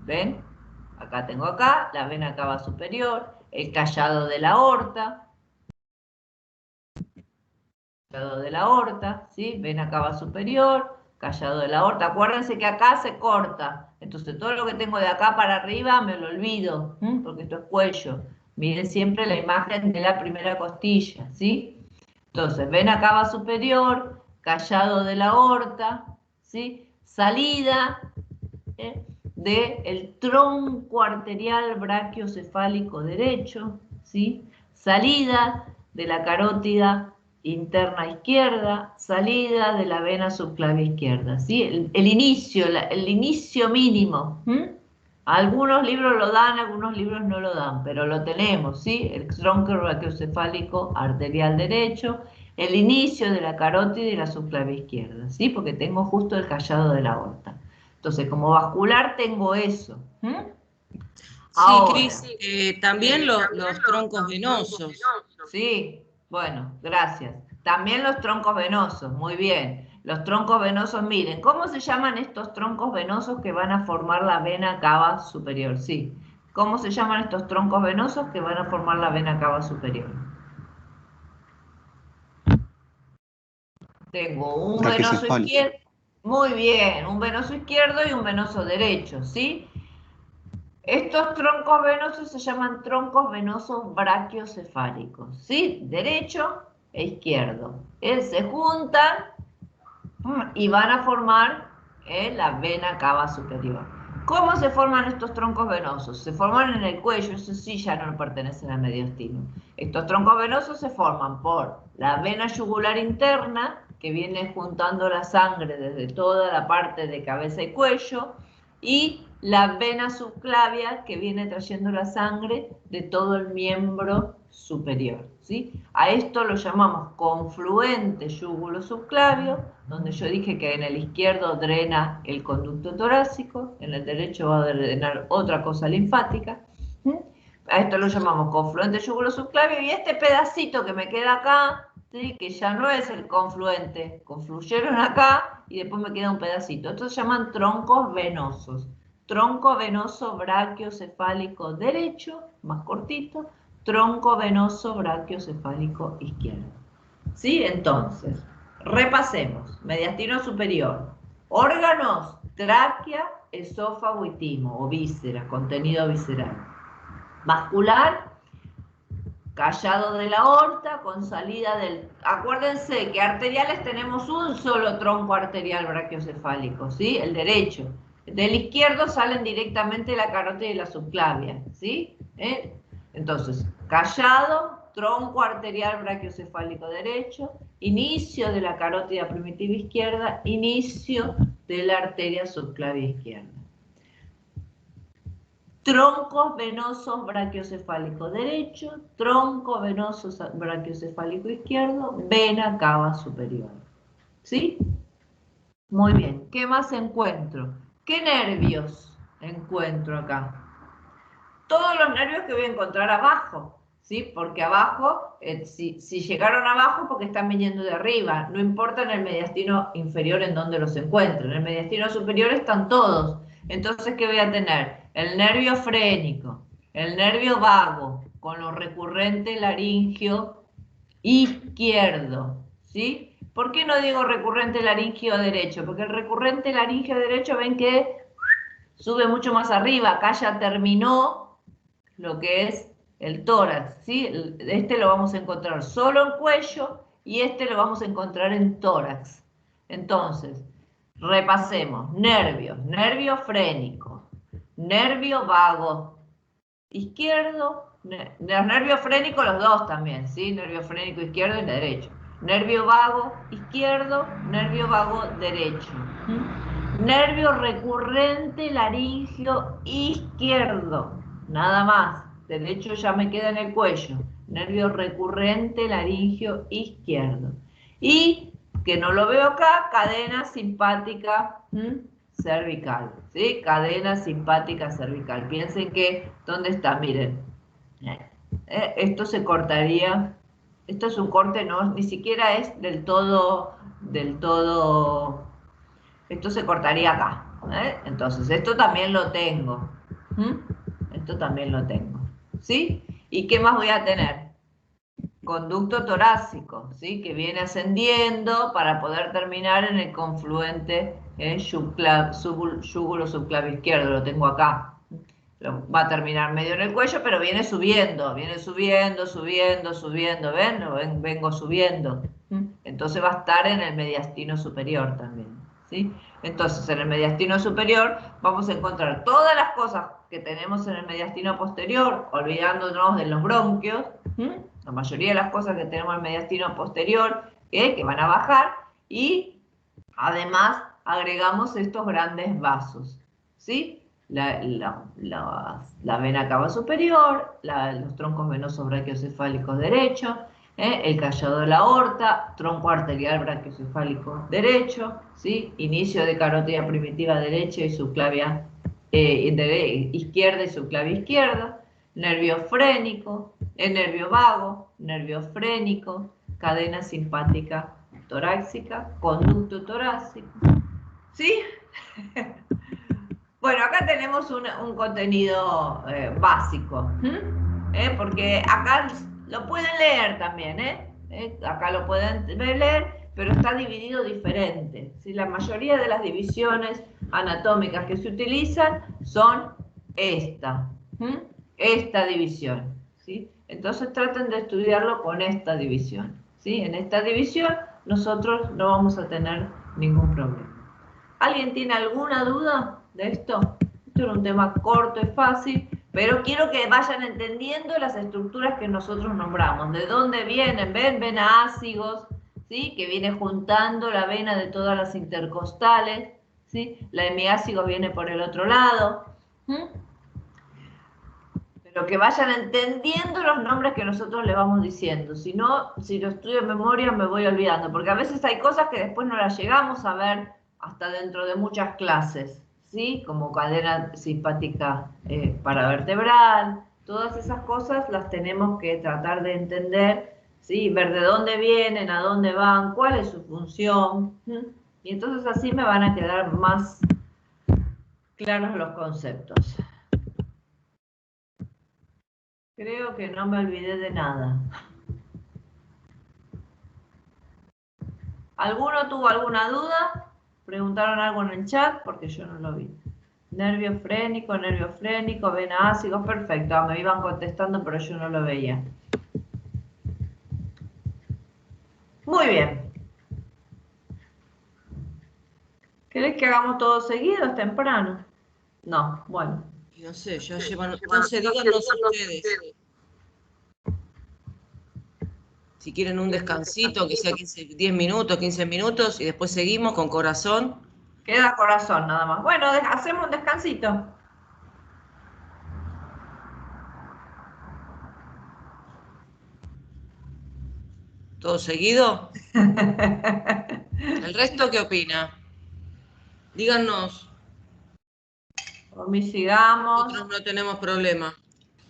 ¿Ven? Acá tengo acá, la vena cava superior, el callado de la aorta, callado de la aorta, ¿sí? Vena cava superior, callado de la aorta. Acuérdense que acá se corta, entonces todo lo que tengo de acá para arriba me lo olvido, porque esto es cuello. Miren siempre la imagen de la primera costilla, ¿sí? Entonces, vena cava superior, callado de la aorta, ¿sí? Salida del tronco arterial brachiocefálico derecho, ¿sí? Salida de la carótida interna izquierda, salida de la vena subclavia izquierda, ¿sí? El inicio mínimo. Algunos libros lo dan, algunos libros no lo dan, pero lo tenemos, ¿sí? El tronco brachiocefálico arterial derecho, el inicio de la carótida y la subclavia izquierda, ¿sí? Porque tengo justo el callado de la aorta. Entonces, como vascular tengo eso. Sí, Ahora, Cris, también los troncos venosos. sí, bueno, gracias. También los troncos venosos, muy bien. Los troncos venosos, miren, ¿cómo se llaman estos troncos venosos que van a formar la vena cava superior? Sí. ¿Cómo se llaman estos troncos venosos que van a formar la vena cava superior? Tengo un venoso izquierdo, muy bien, un venoso izquierdo y un venoso derecho, ¿sí? Estos troncos venosos se llaman troncos venosos brachiocefálicos, ¿sí? Derecho e izquierdo. Se juntan y van a formar la vena cava superior. ¿Cómo se forman estos troncos venosos? Se forman en el cuello, eso sí ya no pertenecen al mediastino. Estos troncos venosos se forman por la vena yugular interna, que viene juntando la sangre desde toda la parte de cabeza y cuello, y la vena subclavia, que viene trayendo la sangre de todo el miembro superior, ¿sí? A esto lo llamamos confluente yúgulo subclavio, donde yo dije que en el izquierdo drena el conducto torácico, en el derecho va a drenar otra cosa linfática. A esto lo llamamos confluente yúgulo subclavio, y este pedacito que me queda acá, ¿sí? Que ya no es el confluente, confluyeron acá y después me queda un pedacito. Estos se llaman troncos venosos. Tronco venoso brachiocefálico derecho, más cortito, tronco venoso brachiocefálico izquierdo. ¿Sí? Entonces, repasemos. Mediastino superior. Órganos, tráquea, esófago y timo, o vísceras, contenido visceral. Vascular, callado de la aorta con salida del... Acuérdense que arteriales tenemos un solo tronco arterial brachiocefálico, ¿sí? El derecho. Del izquierdo salen directamente la carótida y la subclavia, ¿sí? Entonces, callado, tronco arterial brachiocefálico derecho, inicio de la carótida primitiva izquierda, inicio de la arteria subclavia izquierda. Troncos venosos brachiocefálico derecho, tronco venoso brachiocefálico izquierdo, vena cava superior. ¿Sí? Muy bien. ¿Qué más encuentro? ¿Qué nervios encuentro acá? Todos los nervios que voy a encontrar abajo, ¿sí? Porque abajo, si llegaron abajo, porque están viniendo de arriba. No importa en el mediastino inferior en donde los encuentren. En el mediastino superior están todos. Entonces, ¿qué voy a tener? El nervio frénico, el nervio vago, con lo recurrente laringio izquierdo, ¿sí? ¿Por qué no digo recurrente laringio derecho? Porque el recurrente laringio derecho, ven que sube mucho más arriba. Acá ya terminó lo que es el tórax, ¿sí? Este lo vamos a encontrar solo en cuello y este lo vamos a encontrar en tórax. Entonces, repasemos. Nervios, nervio frénico, nervio vago izquierdo, los nervios frénicos los dos también, ¿sí? Nervio frénico izquierdo y derecho. Nervio vago izquierdo, nervio vago derecho. Nervio recurrente laringio izquierdo, nada más. Derecho ya me queda en el cuello. Nervio recurrente laringio izquierdo. Y, que no lo veo acá, cadena simpática cervical, ¿sí? Cadena simpática cervical. Piensen que, ¿dónde está? Miren, esto se cortaría. Esto es un corte, no, ni siquiera es del todo del todo, esto se cortaría acá, ¿eh? Entonces esto también lo tengo. Esto también lo tengo, ¿sí? ¿Y qué más voy a tener? Conducto torácico, ¿sí? Que viene ascendiendo para poder terminar en el confluente yúgulo subclavio izquierdo, lo tengo acá. Va a terminar medio en el cuello, pero viene subiendo, subiendo, ¿ven? Vengo subiendo. Entonces va a estar en el mediastino superior también, ¿sí? Entonces en el mediastino superior vamos a encontrar todas las cosas que tenemos en el mediastino posterior, olvidándonos de los bronquios, la mayoría de las cosas que tenemos en el mediastino posterior, que van a bajar, y además agregamos estos grandes vasos, ¿sí? La vena cava superior, los troncos venosos brachiocefálicos derechos, el callado de la aorta, tronco arterial brachiocefálico derecho, ¿sí? Inicio de carótida primitiva derecha y subclavia izquierda y subclavia izquierda, nervio frénico, el nervio vago, nervio frénico, cadena simpática torácica, conducto torácico, ¿sí? Bueno, acá tenemos un contenido básico, porque acá lo pueden leer también, acá lo pueden leer, pero está dividido diferente, ¿sí? La mayoría de las divisiones anatómicas que se utilizan son esta división, ¿sí? Entonces traten de estudiarlo con esta división, ¿sí? En esta división nosotros no vamos a tener ningún problema. ¿Alguien tiene alguna duda de esto? Esto era un tema corto y fácil, pero quiero que vayan entendiendo las estructuras que nosotros nombramos. ¿De dónde vienen? ¿Ven? Venácigos, ¿sí? Que viene juntando la vena de todas las intercostales, ¿sí? La hemiácigo viene por el otro lado. Pero que vayan entendiendo los nombres que nosotros le vamos diciendo. Si no, si lo estudio en memoria me voy olvidando, porque a veces hay cosas que después no las llegamos a ver hasta dentro de muchas clases, ¿sí? Como cadena simpática paravertebral, todas esas cosas las tenemos que tratar de entender, ¿sí? Ver de dónde vienen, a dónde van, cuál es su función, y entonces así me van a quedar más claros los conceptos. Creo que no me olvidé de nada. ¿Alguno tuvo alguna duda? ¿Preguntaron algo en el chat? Porque yo no lo vi. Nervio frénico, vena ácido, perfecto. Me iban contestando, pero yo no lo veía. Muy bien. ¿Querés que hagamos todo seguido? ¿Es temprano? No, bueno. No sé, ya llevan, no sé, díganos ustedes. Si quieren un descansito, que sea 10 minutos, 15 minutos, y después seguimos con corazón. Queda corazón nada más. Bueno, hacemos un descansito. ¿Todo seguido? ¿El resto qué opina? Díganos. Por mí sigamos. Nosotros no tenemos problema.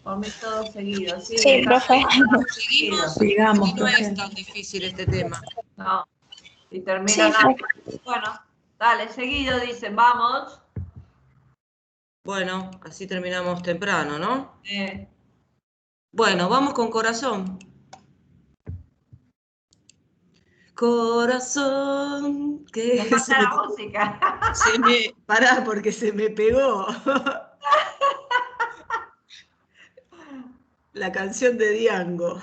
Por mí todo seguido. Sí, Sí, profe. Seguimos. Sigamos, Y no es tan difícil este tema. No. Y terminan Sí, antes. Bueno, dale, seguido dicen, vamos. Bueno, así terminamos temprano, ¿no? Bueno, vamos con corazón. Corazón, que Me pasa la música. Pará, porque se me pegó. La canción de Diango.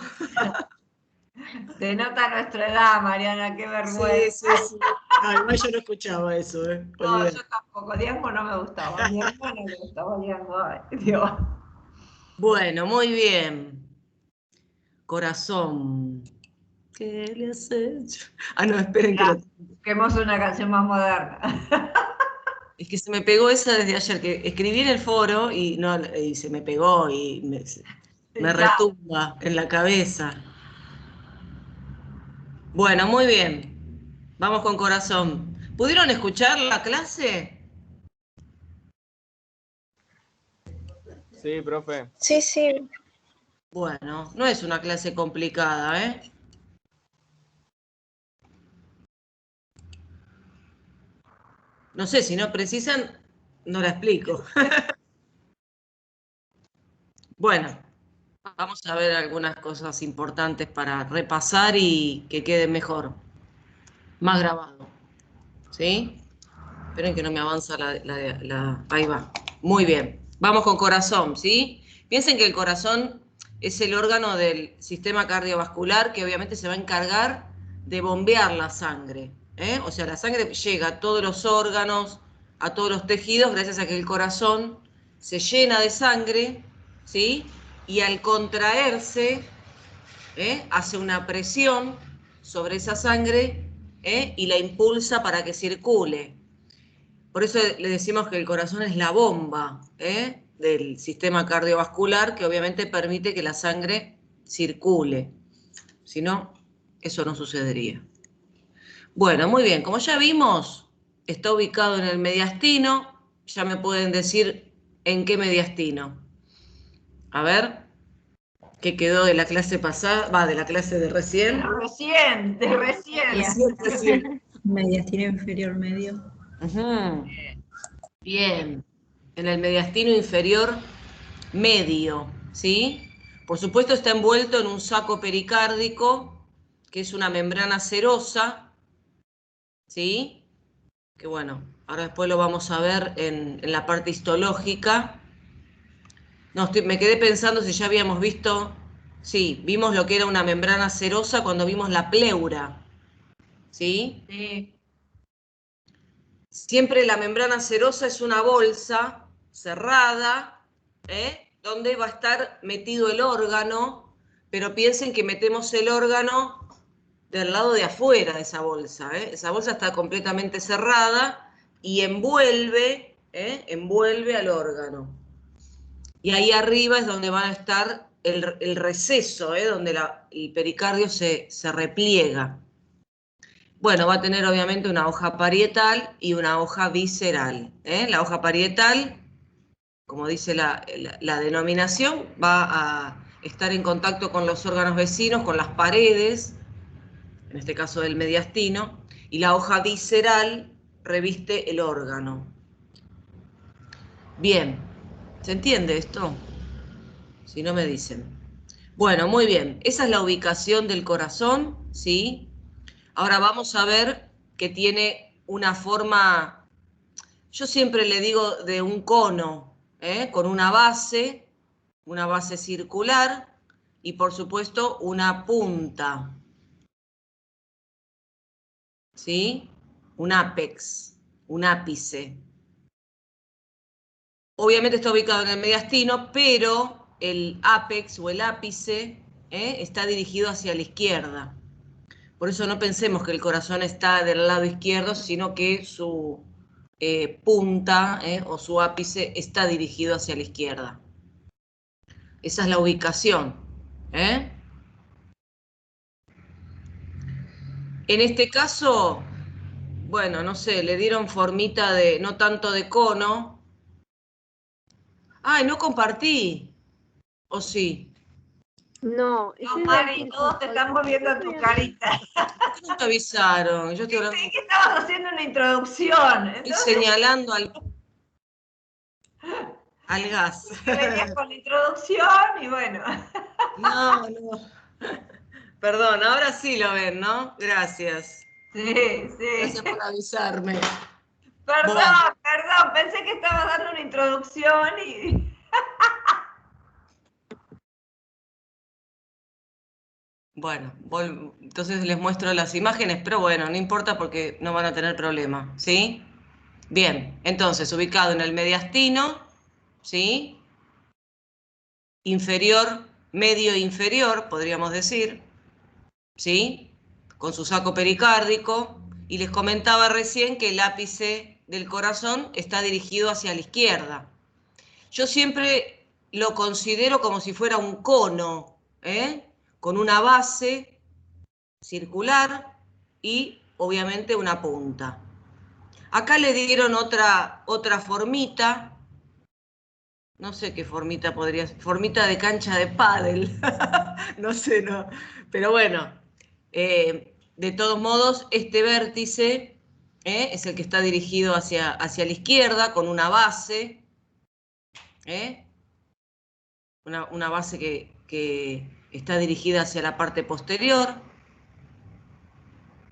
Denota nuestra edad, Mariana, qué vergüenza. Sí. Ay, yo no escuchaba eso, No, yo tampoco. Diango no me gustaba. Diango no me gustaba. Diango, ay, Dios. Bueno, muy bien. Corazón. ¿Qué le has hecho? Ah, no, esperen que Busquemos una canción más moderna. Es que se me pegó esa desde ayer, que escribí en el foro y se me pegó y me retumba en la cabeza. Bueno, muy bien. Vamos con corazón. ¿Pudieron escuchar la clase? Sí, profe. Sí. Bueno, no es una clase complicada, ¿eh? No sé, si no precisan, no la explico. Bueno, vamos a ver algunas cosas importantes para repasar y que quede mejor, más grabado. ¿Sí? Esperen que no me avanza ahí va. Muy bien. Vamos con corazón, ¿sí? Piensen que el corazón es el órgano del sistema cardiovascular que obviamente se va a encargar de bombear la sangre. O sea, la sangre llega a todos los órganos, a todos los tejidos, gracias a que el corazón se llena de sangre, ¿sí? Y al contraerse, hace una presión sobre esa sangre, y la impulsa para que circule. Por eso le decimos que el corazón es la bomba del sistema cardiovascular que obviamente permite que la sangre circule. Si no, eso no sucedería. Bueno, muy bien. Como ya vimos, está ubicado en el mediastino. Ya me pueden decir en qué mediastino. A ver, ¿qué quedó de la clase pasada? Va, de la clase de recién. De recién. Recién. Mediastino inferior medio. Ujú. Bien, en el mediastino inferior medio, ¿sí? Por supuesto está envuelto en un saco pericárdico, que es una membrana serosa, ¿sí? Que bueno, ahora después lo vamos a ver en la parte histológica. No, me quedé pensando si ya habíamos visto, sí, vimos lo que era una membrana serosa cuando vimos la pleura, ¿sí? Sí. Siempre la membrana serosa es una bolsa cerrada, donde va a estar metido el órgano, pero piensen que metemos el órgano del lado de afuera de esa bolsa. Esa bolsa está completamente cerrada y envuelve al órgano. Y ahí arriba es donde va a estar el receso, donde el pericardio se repliega. Bueno, va a tener obviamente una hoja parietal y una hoja visceral. La hoja parietal, como dice la denominación, va a estar en contacto con los órganos vecinos, con las paredes, en este caso del mediastino, y la hoja visceral reviste el órgano. Bien, ¿se entiende esto? Si no me dicen. Bueno, muy bien, esa es la ubicación del corazón, ¿sí? Ahora vamos a ver que tiene una forma, yo siempre le digo de un cono, con una base circular y por supuesto una punta, ¿sí? Un ápex, un ápice. Obviamente está ubicado en el mediastino, pero el ápex o el ápice está dirigido hacia la izquierda. Por eso no pensemos que el corazón está del lado izquierdo, sino que su punta o su ápice está dirigido hacia la izquierda. Esa es la ubicación. En este caso, bueno, no sé, le dieron formita de, no tanto de cono. ¡Ay, no compartí! ¿O sí? No, No, Mari, todos te estamos viendo tu carita. ¿Por qué no me avisaron? Yo estoy hablando, Pensé que estabas haciendo una introducción. estoy Entonces, señalando al gas. que venías con la introducción y bueno. No. Perdón, ahora sí lo ven, ¿no? Gracias. Sí. Gracias por avisarme. Perdón, pensé que estabas dando una introducción y... Bueno, entonces les muestro las imágenes, pero bueno, no importa porque no van a tener problema, ¿sí? Bien, entonces, ubicado en el mediastino, ¿sí? Inferior, medio inferior, podríamos decir, ¿sí? Con su saco pericárdico, y les comentaba recién que el ápice del corazón está dirigido hacia la izquierda. Yo siempre lo considero como si fuera un cono, con una base circular y obviamente una punta. Acá le dieron otra formita, no sé qué formita podría ser, formita de cancha de pádel, no sé, pero bueno, de todos modos, este vértice es el que está dirigido hacia la izquierda con una base, una base que está dirigida hacia la parte posterior,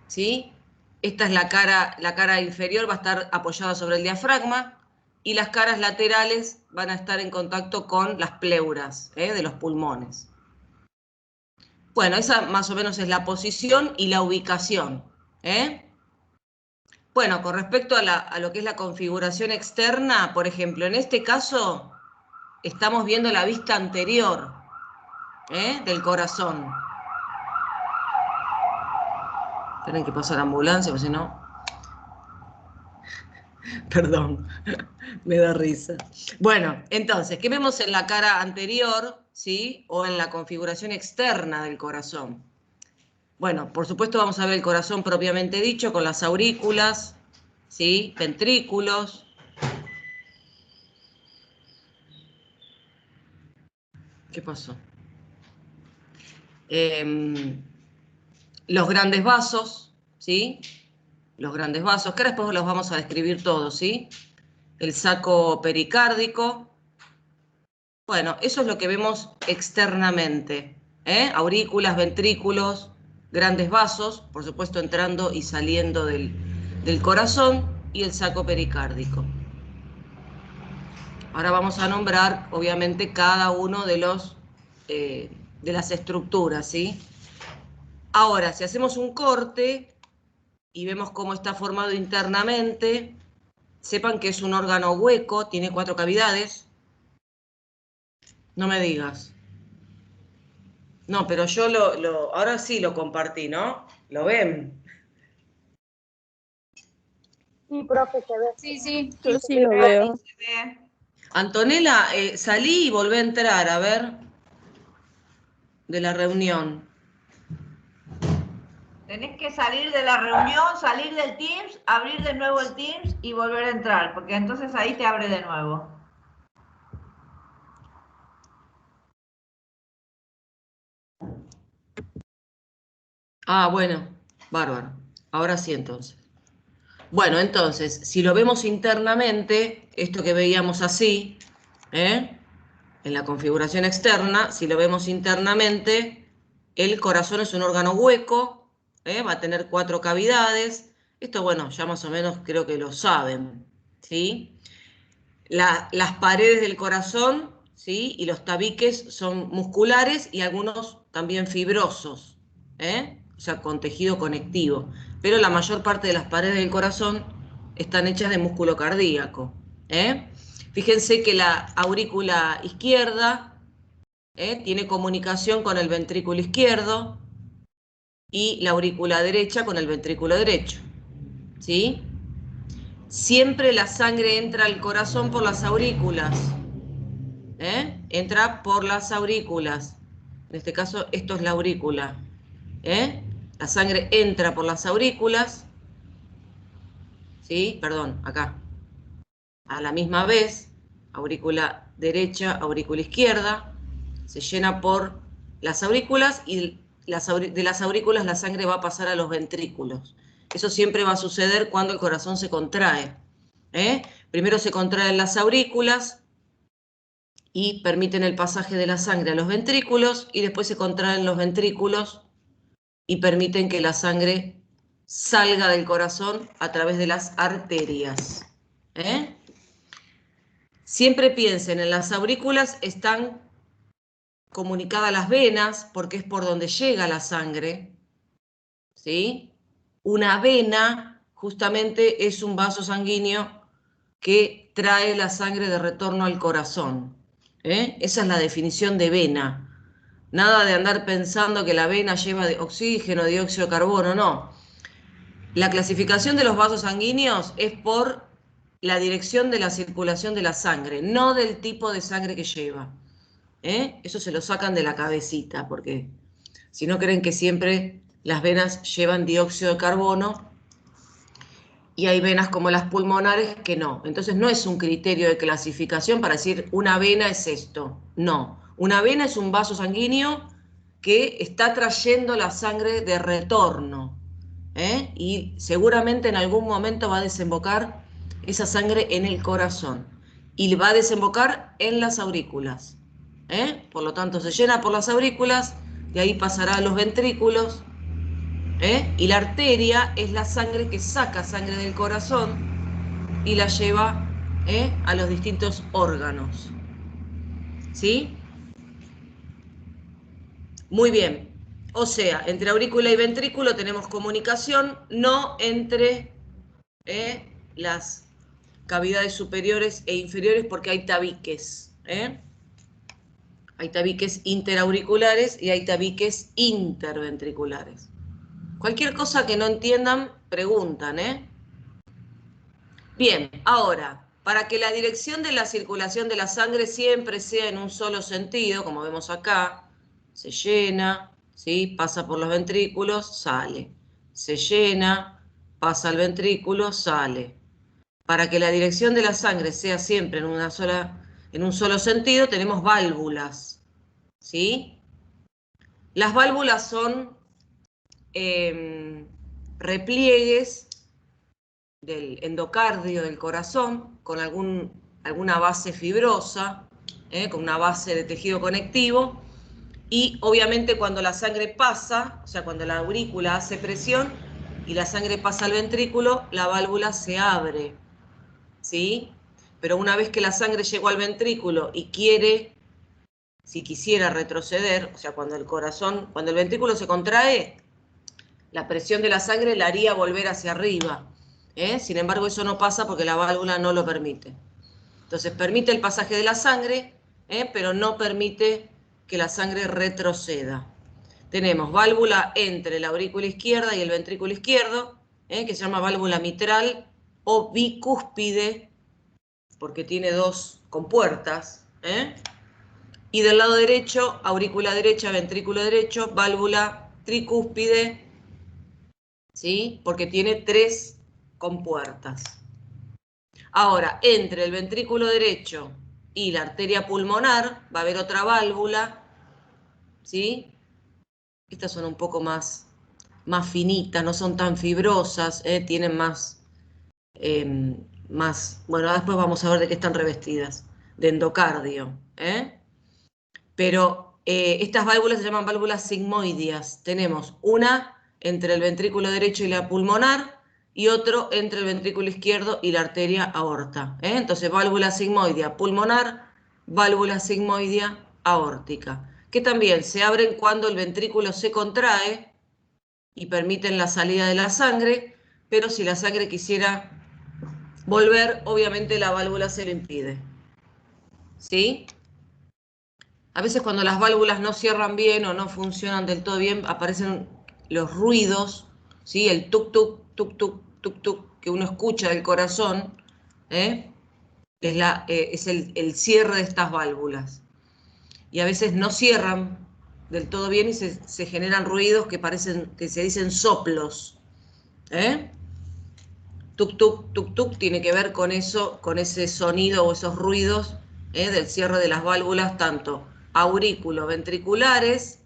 ¿sí? Esta es la cara inferior, va a estar apoyada sobre el diafragma, y las caras laterales van a estar en contacto con las pleuras de los pulmones. Bueno, esa más o menos es la posición y la ubicación. Bueno, con respecto a lo que es la configuración externa, por ejemplo, en este caso estamos viendo la vista anterior del corazón. Tienen que pasar la ambulancia, porque si no... Perdón, me da risa. Bueno, entonces, ¿qué vemos en la cara anterior, ¿sí? O en la configuración externa del corazón? Bueno, por supuesto vamos a ver el corazón propiamente dicho, con las aurículas, ¿sí? Ventrículos. ¿Qué pasó? Los grandes vasos, ¿sí? Los grandes vasos, que ahora después los vamos a describir todos, ¿sí? El saco pericárdico. Bueno, eso es lo que vemos externamente, aurículas, ventrículos, grandes vasos, por supuesto entrando y saliendo del corazón, y el saco pericárdico. Ahora vamos a nombrar, obviamente, cada uno de las estructuras, ¿sí? Ahora, si hacemos un corte y vemos cómo está formado internamente, sepan que es un órgano hueco, tiene 4 cavidades. No me digas. No, pero yo ahora sí lo compartí, ¿no? ¿Lo ven? Sí, profe, se ve. Sí, yo sí lo veo. Antonella, salí y volví a entrar, a ver, de la reunión. Tenés que salir de la reunión, salir del Teams, abrir de nuevo el Teams y volver a entrar, porque entonces ahí te abre de nuevo. Ah, bueno, bárbaro. Ahora sí, entonces. Bueno, entonces, si lo vemos internamente, esto que veíamos así, en la configuración externa, si lo vemos internamente, el corazón es un órgano hueco, va a tener 4 cavidades. Esto, bueno, ya más o menos creo que lo saben, ¿sí? Las paredes del corazón, ¿sí? Y los tabiques son musculares y algunos también fibrosos, o sea, con tejido conectivo. Pero la mayor parte de las paredes del corazón están hechas de músculo cardíaco. Fíjense que la aurícula izquierda tiene comunicación con el ventrículo izquierdo y la aurícula derecha con el ventrículo derecho, ¿sí? Siempre la sangre entra al corazón por las aurículas. Entra por las aurículas. En este caso, esto es la aurícula. La sangre entra por las aurículas. ¿Sí? Perdón, acá. A la misma vez, aurícula derecha, aurícula izquierda. Se llena por las aurículas y de las aurículas la sangre va a pasar a los ventrículos. Eso siempre va a suceder cuando el corazón se contrae. Primero se contraen las aurículas y permiten el pasaje de la sangre a los ventrículos, y después se contraen los ventrículos y permiten que la sangre salga del corazón a través de las arterias. Siempre piensen, en las aurículas están comunicadas las venas, porque es por donde llega la sangre, ¿sí? Una vena justamente es un vaso sanguíneo que trae la sangre de retorno al corazón. Esa es la definición de vena. Nada de andar pensando que la vena lleva oxígeno, dióxido de carbono, no. La clasificación de los vasos sanguíneos es por la dirección de la circulación de la sangre, no del tipo de sangre que lleva. Eso se lo sacan de la cabecita, porque si no creen que siempre las venas llevan dióxido de carbono, y hay venas como las pulmonares que no. Entonces no es un criterio de clasificación para decir una vena es esto. No, una vena es un vaso sanguíneo que está trayendo la sangre de retorno. Y seguramente en algún momento va a desembocar esa sangre en el corazón y va a desembocar en las aurículas. Por lo tanto, se llena por las aurículas, de ahí pasará a los ventrículos, y la arteria es la sangre que saca sangre del corazón y la lleva a los distintos órganos. ¿Sí? Muy bien. O sea, entre aurícula y ventrículo tenemos comunicación, no entre las cavidades superiores e inferiores, porque hay tabiques. Hay tabiques interauriculares y hay tabiques interventriculares. Cualquier cosa que no entiendan, preguntan. Bien, ahora, para que la dirección de la circulación de la sangre siempre sea en un solo sentido, como vemos acá, se llena, ¿sí? Pasa por los ventrículos, sale. Se llena, pasa al ventrículo, sale. Para que la dirección de la sangre sea siempre en un solo sentido, tenemos válvulas, ¿sí? Las válvulas son repliegues del endocardio del corazón con alguna base fibrosa, con una base de tejido conectivo, y obviamente cuando la sangre pasa, o sea, cuando la aurícula hace presión y la sangre pasa al ventrículo, la válvula se abre, ¿sí? Pero una vez que la sangre llegó al ventrículo y si quisiera retroceder, o sea, cuando el ventrículo se contrae, la presión de la sangre la haría volver hacia arriba. Sin embargo, eso no pasa porque la válvula no lo permite. Entonces, permite el pasaje de la sangre, pero no permite que la sangre retroceda. Tenemos válvula entre la aurícula izquierda y el ventrículo izquierdo, que se llama válvula mitral o bicúspide, porque tiene dos compuertas. Y del lado derecho, aurícula derecha, ventrículo derecho, válvula tricúspide, ¿sí? Porque tiene 3 compuertas. Ahora, entre el ventrículo derecho y la arteria pulmonar va a haber otra válvula, ¿sí? Estas son un poco más finitas, no son tan fibrosas, tienen más, bueno, después vamos a ver de qué están revestidas, de endocardio, Pero estas válvulas se llaman válvulas sigmoideas. Tenemos una entre el ventrículo derecho y la pulmonar y otro entre el ventrículo izquierdo y la arteria aorta. Entonces, válvula sigmoidea pulmonar, válvula sigmoidea aórtica, que también se abren cuando el ventrículo se contrae y permiten la salida de la sangre, pero si la sangre quisiera volver, obviamente la válvula se lo impide. ¿Sí? A veces cuando las válvulas no cierran bien o no funcionan del todo bien, aparecen los ruidos, ¿sí? El tuk-tuk, tuk-tuk, tuk-tuk que uno escucha del corazón, es el cierre de estas válvulas. Y a veces no cierran del todo bien y se generan ruidos que se dicen soplos. Tuk-tuk, tuk-tuk tiene que ver con eso, con ese sonido o esos ruidos del cierre de las válvulas, tanto aurículo-ventriculares,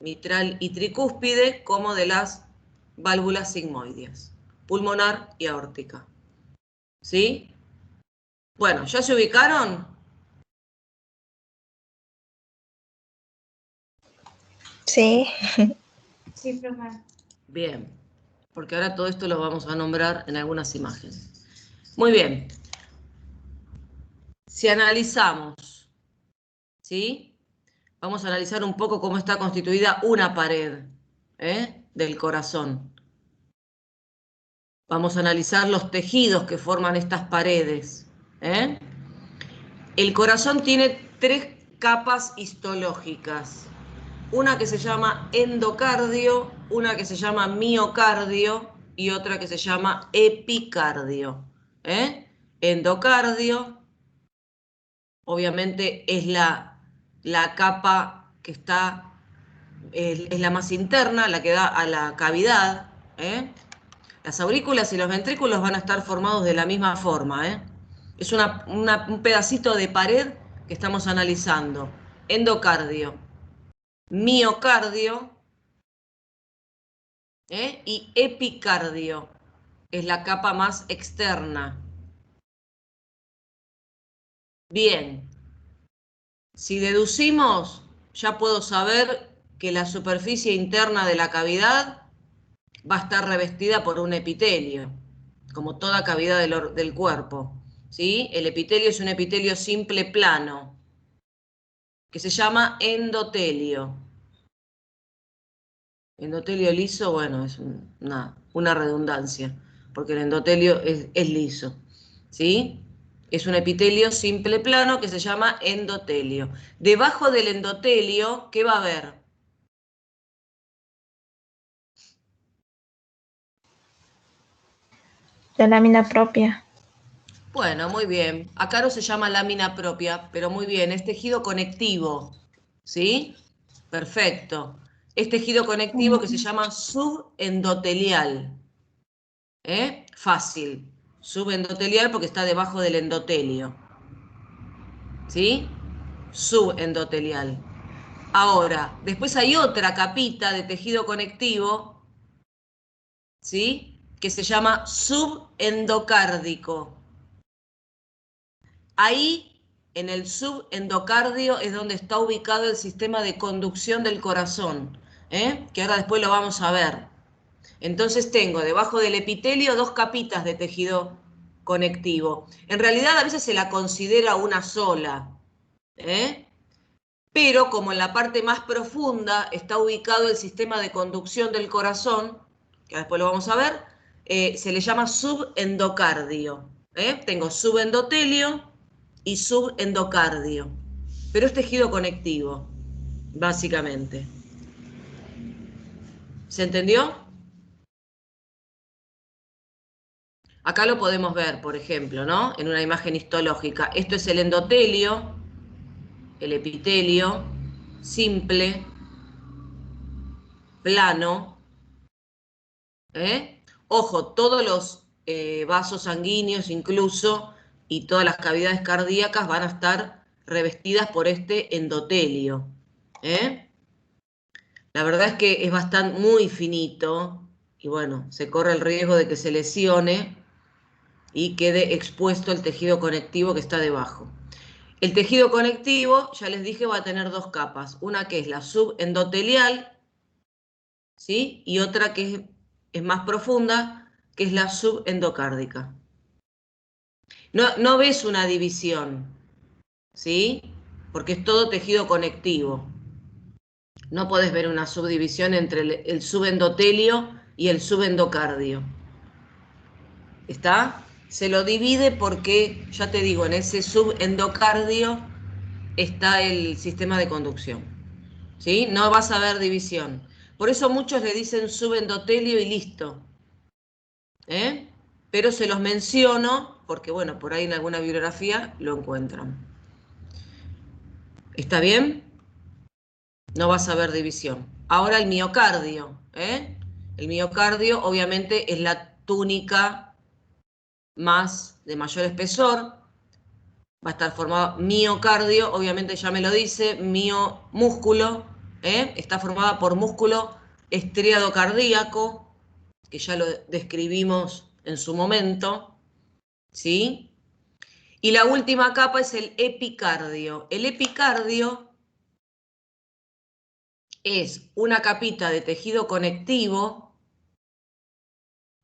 mitral y tricúspide, como de las válvulas sigmoideas, pulmonar y aórtica. ¿Sí? Bueno, ¿ya se ubicaron? Sí. Sí, profe. Bien, porque ahora todo esto lo vamos a nombrar en algunas imágenes. Muy bien. Si analizamos, ¿sí? Vamos a analizar un poco cómo está constituida una pared del corazón. Vamos a analizar los tejidos que forman estas paredes. El corazón tiene 3 capas histológicas. Una que se llama endocardio, una que se llama miocardio y otra que se llama epicardio. Endocardio, obviamente, es la capa que está, es la más interna, la que da a la cavidad. Las aurículas y los ventrículos van a estar formados de la misma forma. Es un pedacito de pared que estamos analizando. Endocardio, miocardio Y epicardio es la capa más externa. Bien, si deducimos, ya puedo saber que la superficie interna de la cavidad va a estar revestida por un epitelio, como toda cavidad del cuerpo. ¿Sí? El epitelio es un epitelio simple plano, que se llama endotelio. Endotelio liso, bueno, es una redundancia, porque el endotelio es liso. ¿Sí? Es un epitelio simple plano que se llama endotelio. Debajo del endotelio, ¿qué va a haber? La lámina propia. Bueno, muy bien. Acá no se llama lámina propia, pero muy bien, es tejido conectivo. ¿Sí? Perfecto. Es tejido conectivo que se llama subendotelial. Fácil. Subendotelial porque está debajo del endotelio. ¿Sí? Subendotelial. Ahora, después hay otra capita de tejido conectivo, ¿sí? Que se llama subendocárdico. Ahí, en el subendocardio, es donde está ubicado el sistema de conducción del corazón, que ahora después lo vamos a ver. Entonces tengo debajo del epitelio dos capitas de tejido conectivo. En realidad a veces se la considera una sola, pero como en la parte más profunda está ubicado el sistema de conducción del corazón, que después lo vamos a ver, se le llama subendocardio. Tengo subendotelio y subendocardio, pero es tejido conectivo, básicamente. ¿Se entendió? Acá lo podemos ver, por ejemplo, ¿no? En una imagen histológica. Esto es el endotelio, el epitelio, simple, plano. Ojo, todos los vasos sanguíneos incluso y todas las cavidades cardíacas van a estar revestidas por este endotelio. La verdad es que es bastante muy finito y bueno, se corre el riesgo de que se lesione y quede expuesto el tejido conectivo que está debajo. El tejido conectivo, ya les dije, va a tener dos capas. Una que es la subendotelial, ¿sí? Y otra que es más profunda, que es la subendocárdica. No ves una división, ¿sí? Porque es todo tejido conectivo. No podés ver una subdivisión entre el subendotelio y el subendocardio. ¿Está? Se lo divide porque, ya te digo, en ese subendocardio está el sistema de conducción. ¿Sí? No vas a ver división. Por eso muchos le dicen subendotelio y listo. Pero se los menciono porque, bueno, por ahí en alguna bibliografía lo encuentran. ¿Está bien? No vas a ver división. Ahora el miocardio. El miocardio obviamente es la túnica más de mayor espesor. Va a estar formado miocardio, obviamente ya me lo dice, músculo, está formada por músculo estriado cardíaco, que ya lo describimos en su momento, ¿sí? Y la última capa es el epicardio. El epicardio es una capita de tejido conectivo,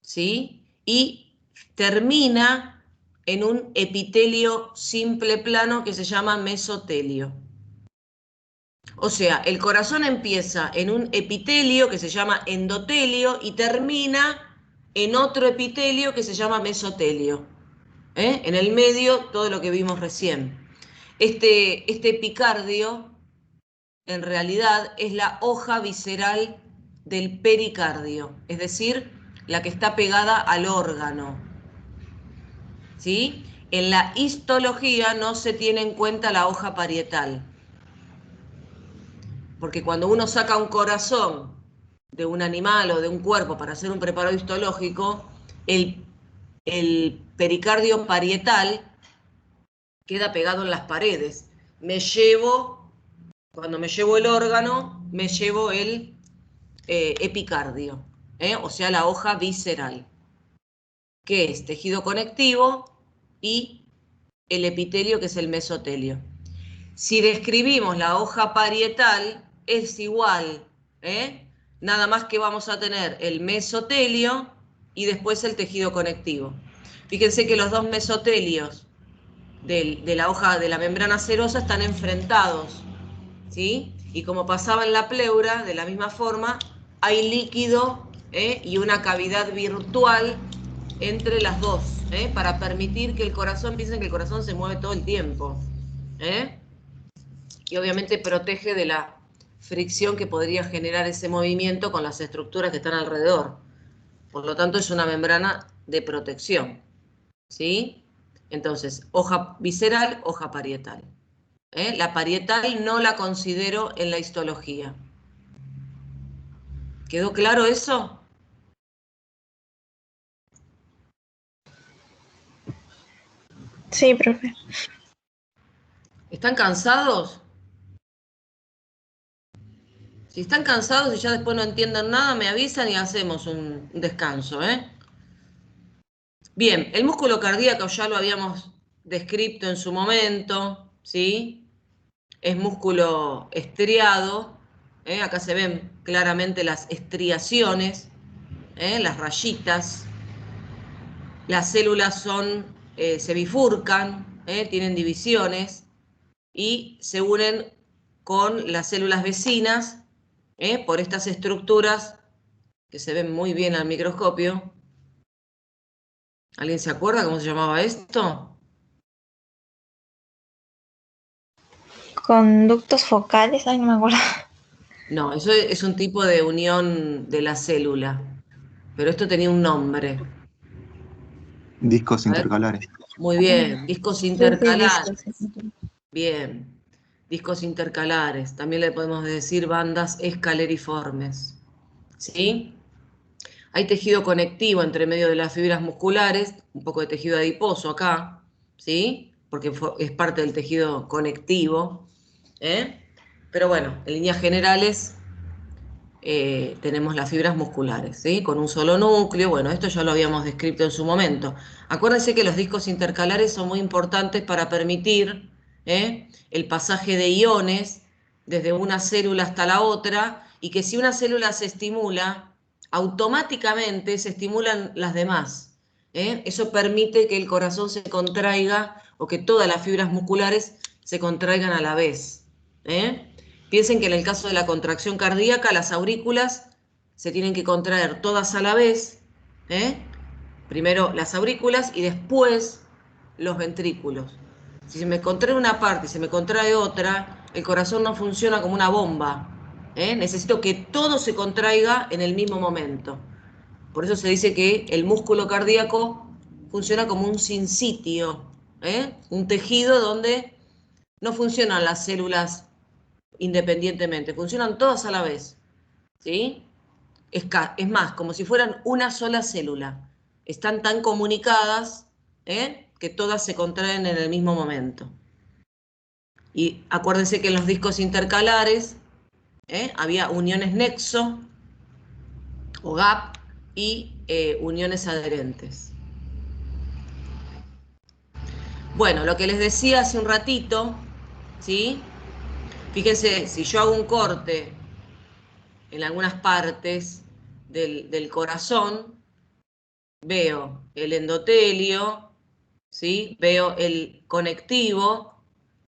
¿sí? Y termina en un epitelio simple plano que se llama mesotelio. O sea, el corazón empieza en un epitelio que se llama endotelio y termina en otro epitelio que se llama mesotelio. En el medio, todo lo que vimos recién. Este epicardio, en realidad, es la hoja visceral del pericardio, es decir, la que está pegada al órgano. ¿Sí? En la histología no se tiene en cuenta la hoja parietal. Porque cuando uno saca un corazón de un animal o de un cuerpo para hacer un preparado histológico, el pericardio parietal queda pegado en las paredes. Cuando me llevo el órgano, me llevo el epicardio. o sea, la hoja visceral, que es tejido conectivo y el epitelio, que es el mesotelio. Si describimos la hoja parietal, es igual, nada más que vamos a tener el mesotelio y después el tejido conectivo. Fíjense que los dos mesotelios de la hoja de la membrana serosa están enfrentados, ¿sí? Y como pasaba en la pleura, de la misma forma, hay líquido y una cavidad virtual entre las dos, para permitir que el corazón, piensen que el corazón se mueve todo el tiempo, y obviamente protege de la fricción que podría generar ese movimiento con las estructuras que están alrededor. Por lo tanto, es una membrana de protección, ¿sí? Entonces, hoja visceral, hoja parietal. La parietal no la considero en la histología. ¿Quedó claro eso? Sí, profe. ¿Están cansados? Si están cansados y ya después no entienden nada, me avisan y hacemos un descanso, Bien, el músculo cardíaco ya lo habíamos descrito en su momento, ¿sí? Es músculo estriado, acá se ven claramente las estriaciones, las rayitas. Las células se bifurcan, tienen divisiones y se unen con las células vecinas por estas estructuras que se ven muy bien al microscopio. ¿Alguien se acuerda cómo se llamaba esto? Conductos focales, ay, no me acuerdo. No, eso es un tipo de unión de la célula, pero esto tenía un nombre. Discos A ver. intercalares. Muy bien, discos Sí, intercalares. sí. Bien, discos intercalares. También le podemos decir bandas escaleriformes. ¿Sí? Hay tejido conectivo entre medio de las fibras musculares, un poco de tejido adiposo acá, ¿sí? Porque es parte del tejido conectivo. Pero bueno, en líneas generales tenemos las fibras musculares, ¿sí? Con un solo núcleo. Bueno, esto ya lo habíamos descrito en su momento. Acuérdense que los discos intercalares son muy importantes para permitir el pasaje de iones desde una célula hasta la otra, y que si una célula se estimula, automáticamente se estimulan las demás. Eso permite que el corazón se contraiga o que todas las fibras musculares se contraigan a la vez. Piensen que en el caso de la contracción cardíaca, las aurículas se tienen que contraer todas a la vez. Primero las aurículas y después los ventrículos. Si se me contrae una parte y se me contrae otra, el corazón no funciona como una bomba. Necesito que todo se contraiga en el mismo momento. Por eso se dice que el músculo cardíaco funciona como un sinsitio, un tejido donde no funcionan las células independientemente, funcionan todas a la vez, ¿sí? Es más, como si fueran una sola célula. Están tan comunicadas que todas se contraen en el mismo momento. Y acuérdense que en los discos intercalares había uniones nexo o gap y uniones adherentes. Bueno, lo que les decía hace un ratito, ¿sí? Fíjense, si yo hago un corte en algunas partes del corazón, veo el endotelio, ¿sí? Veo el conectivo,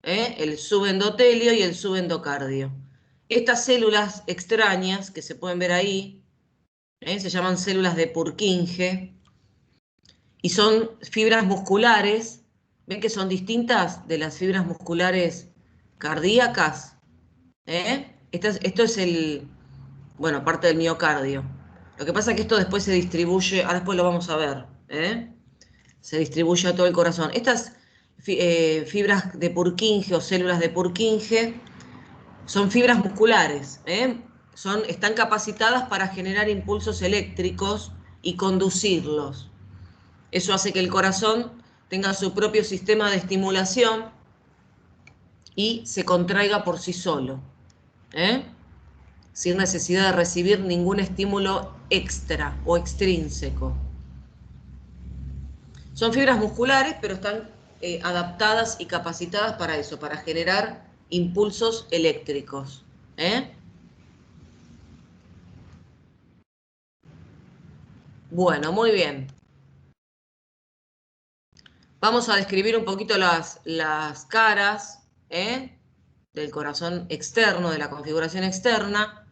el subendotelio y el subendocardio. Estas células extrañas que se pueden ver ahí, se llaman células de Purkinje y son fibras musculares. ¿Ven que son distintas de las fibras musculares cardíacas? Esto es bueno, parte del miocardio. Lo que pasa es que esto después se distribuye, ahora después lo vamos a ver, se distribuye a todo el corazón. Estas fibras de Purkinje o células de Purkinje son fibras musculares, están capacitadas para generar impulsos eléctricos y conducirlos. Eso hace que el corazón tenga su propio sistema de estimulación y se contraiga por sí solo. sin necesidad de recibir ningún estímulo extra o extrínseco. Son fibras musculares, pero están adaptadas y capacitadas para eso, para generar impulsos eléctricos. Bueno, muy bien. Vamos a describir un poquito las caras del corazón externo, de la configuración externa.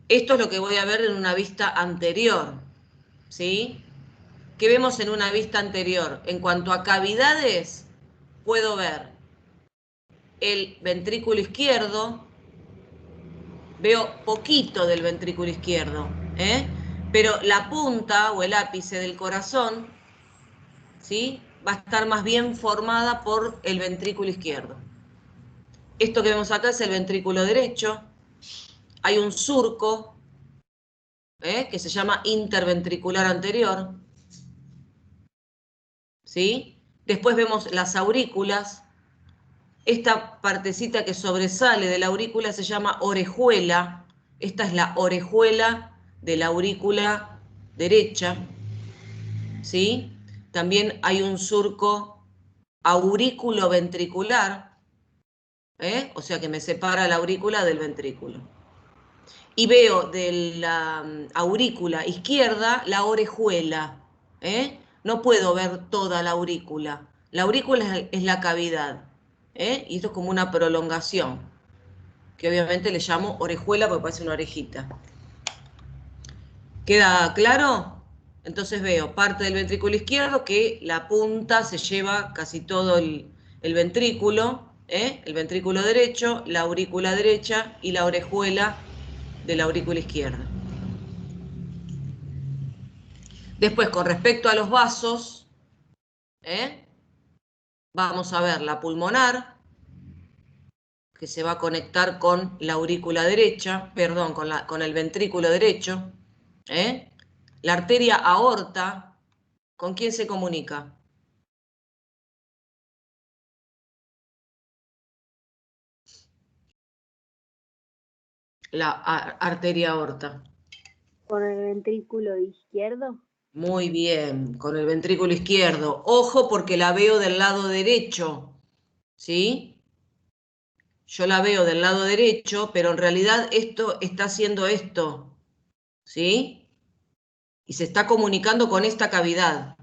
Esto es lo que voy a ver en una vista anterior, ¿sí? ¿Qué vemos en una vista anterior? En cuanto a cavidades, puedo ver el ventrículo izquierdo, veo poquito del ventrículo izquierdo, pero la punta o el ápice del corazón, ¿sí?, va a estar más bien formada por el ventrículo izquierdo. Esto que vemos acá es el ventrículo derecho. Hay un surco que se llama interventricular anterior, ¿sí? Después vemos las aurículas. Esta partecita que sobresale de la aurícula se llama orejuela. Esta es la orejuela de la aurícula derecha, ¿sí? También hay un surco aurículo-ventricular, o sea que me separa la aurícula del ventrículo. Y veo de la aurícula izquierda la orejuela. No puedo ver toda la aurícula. La aurícula es la cavidad, y esto es como una prolongación, que obviamente le llamo orejuela porque parece una orejita. ¿Queda claro? Entonces veo parte del ventrículo izquierdo, que la punta se lleva casi todo el ventrículo, el ventrículo derecho, la aurícula derecha y la orejuela de la aurícula izquierda. Después, con respecto a los vasos, vamos a ver la pulmonar, que se va a conectar con la aurícula derecha, perdón, con el ventrículo derecho. La arteria aorta, ¿con quién se comunica? La arteria aorta. ¿Con el ventrículo izquierdo? Muy bien, con el ventrículo izquierdo. Ojo porque la veo del lado derecho, ¿sí? Yo la veo del lado derecho, pero en realidad esto está haciendo esto, ¿sí? Y se está comunicando con esta cavidad.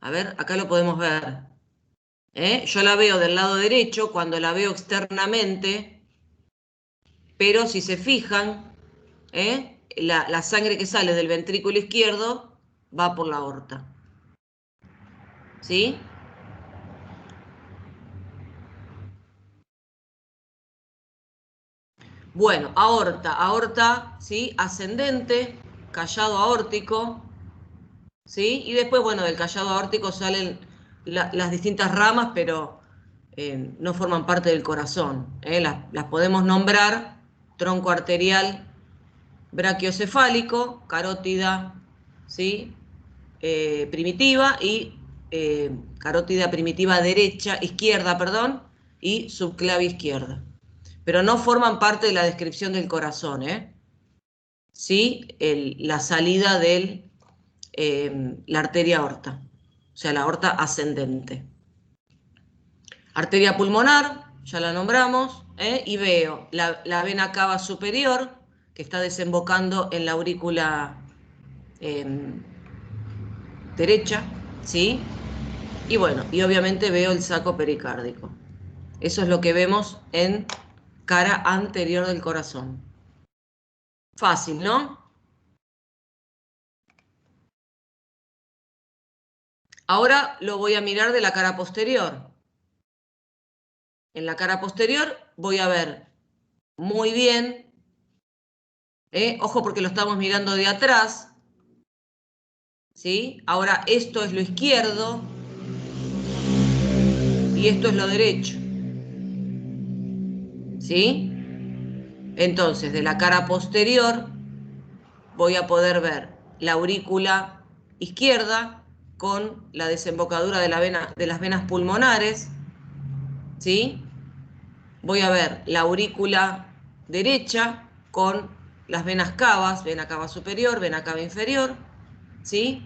A ver, acá lo podemos ver. Yo la veo del lado derecho cuando la veo externamente, pero si se fijan, la sangre que sale del ventrículo izquierdo va por la aorta. ¿Sí? Bueno, aorta, ¿sí?, ascendente, callado aórtico, ¿sí? Y después, bueno, del callado aórtico salen las distintas ramas, pero no forman parte del corazón. Las podemos nombrar: tronco arterial brachiocefálico, carótida, ¿sí?, primitiva y carótida primitiva izquierda, perdón, y subclavia izquierda. Pero no forman parte de la descripción del corazón, sí, la salida de la arteria aorta, o sea, la aorta ascendente. Arteria pulmonar, ya la nombramos, y veo la vena cava superior, que está desembocando en la aurícula derecha, ¿sí? Y bueno, y obviamente veo el saco pericárdico. Eso es lo que vemos en cara anterior del corazón. Fácil, ¿no? Ahora lo voy a mirar de la cara posterior. En la cara posterior voy a ver muy bien, ojo porque lo estamos mirando de atrás, ¿sí? Ahora esto es lo izquierdo y esto es lo derecho, ¿sí? Entonces, de la cara posterior voy a poder ver la aurícula izquierda con la desembocadura de las venas pulmonares, ¿sí? Voy a ver la aurícula derecha con las venas cavas, vena cava superior, vena cava inferior, ¿sí?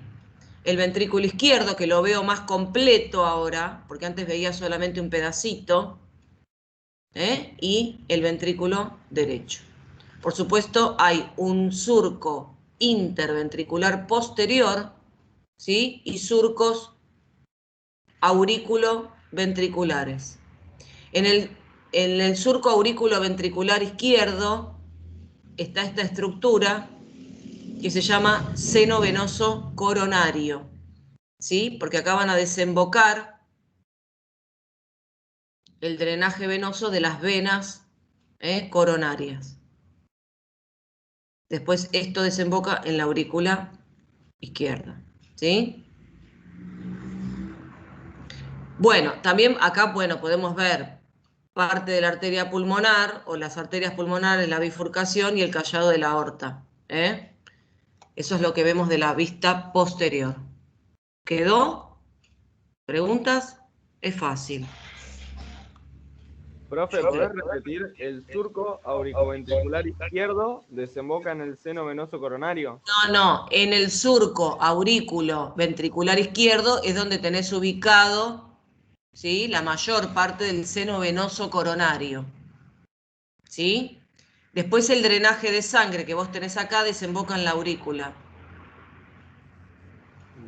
El ventrículo izquierdo, que lo veo más completo ahora, porque antes veía solamente un pedacito, y el ventrículo derecho. Por supuesto, hay un surco interventricular posterior, ¿sí? Y surcos aurículo-ventriculares. En el surco aurículo-ventricular izquierdo está esta estructura que se llama seno venoso coronario, ¿sí? Porque acá van a desembocar el drenaje venoso de las venas coronarias. Después esto desemboca en la aurícula izquierda, ¿sí? Bueno, también acá, bueno, podemos ver parte de la arteria pulmonar o las arterias pulmonares, la bifurcación y el callado de la aorta, Eso es lo que vemos de la vista posterior. ¿Quedó? ¿Preguntas? Es fácil. Profe, ¿podés repetir? El surco auriculoventricular izquierdo desemboca en el seno venoso coronario. No, en el surco aurículo ventricular izquierdo es donde tenés ubicado, ¿sí?, la mayor parte del seno venoso coronario, ¿sí? Después el drenaje de sangre que vos tenés acá desemboca en la aurícula.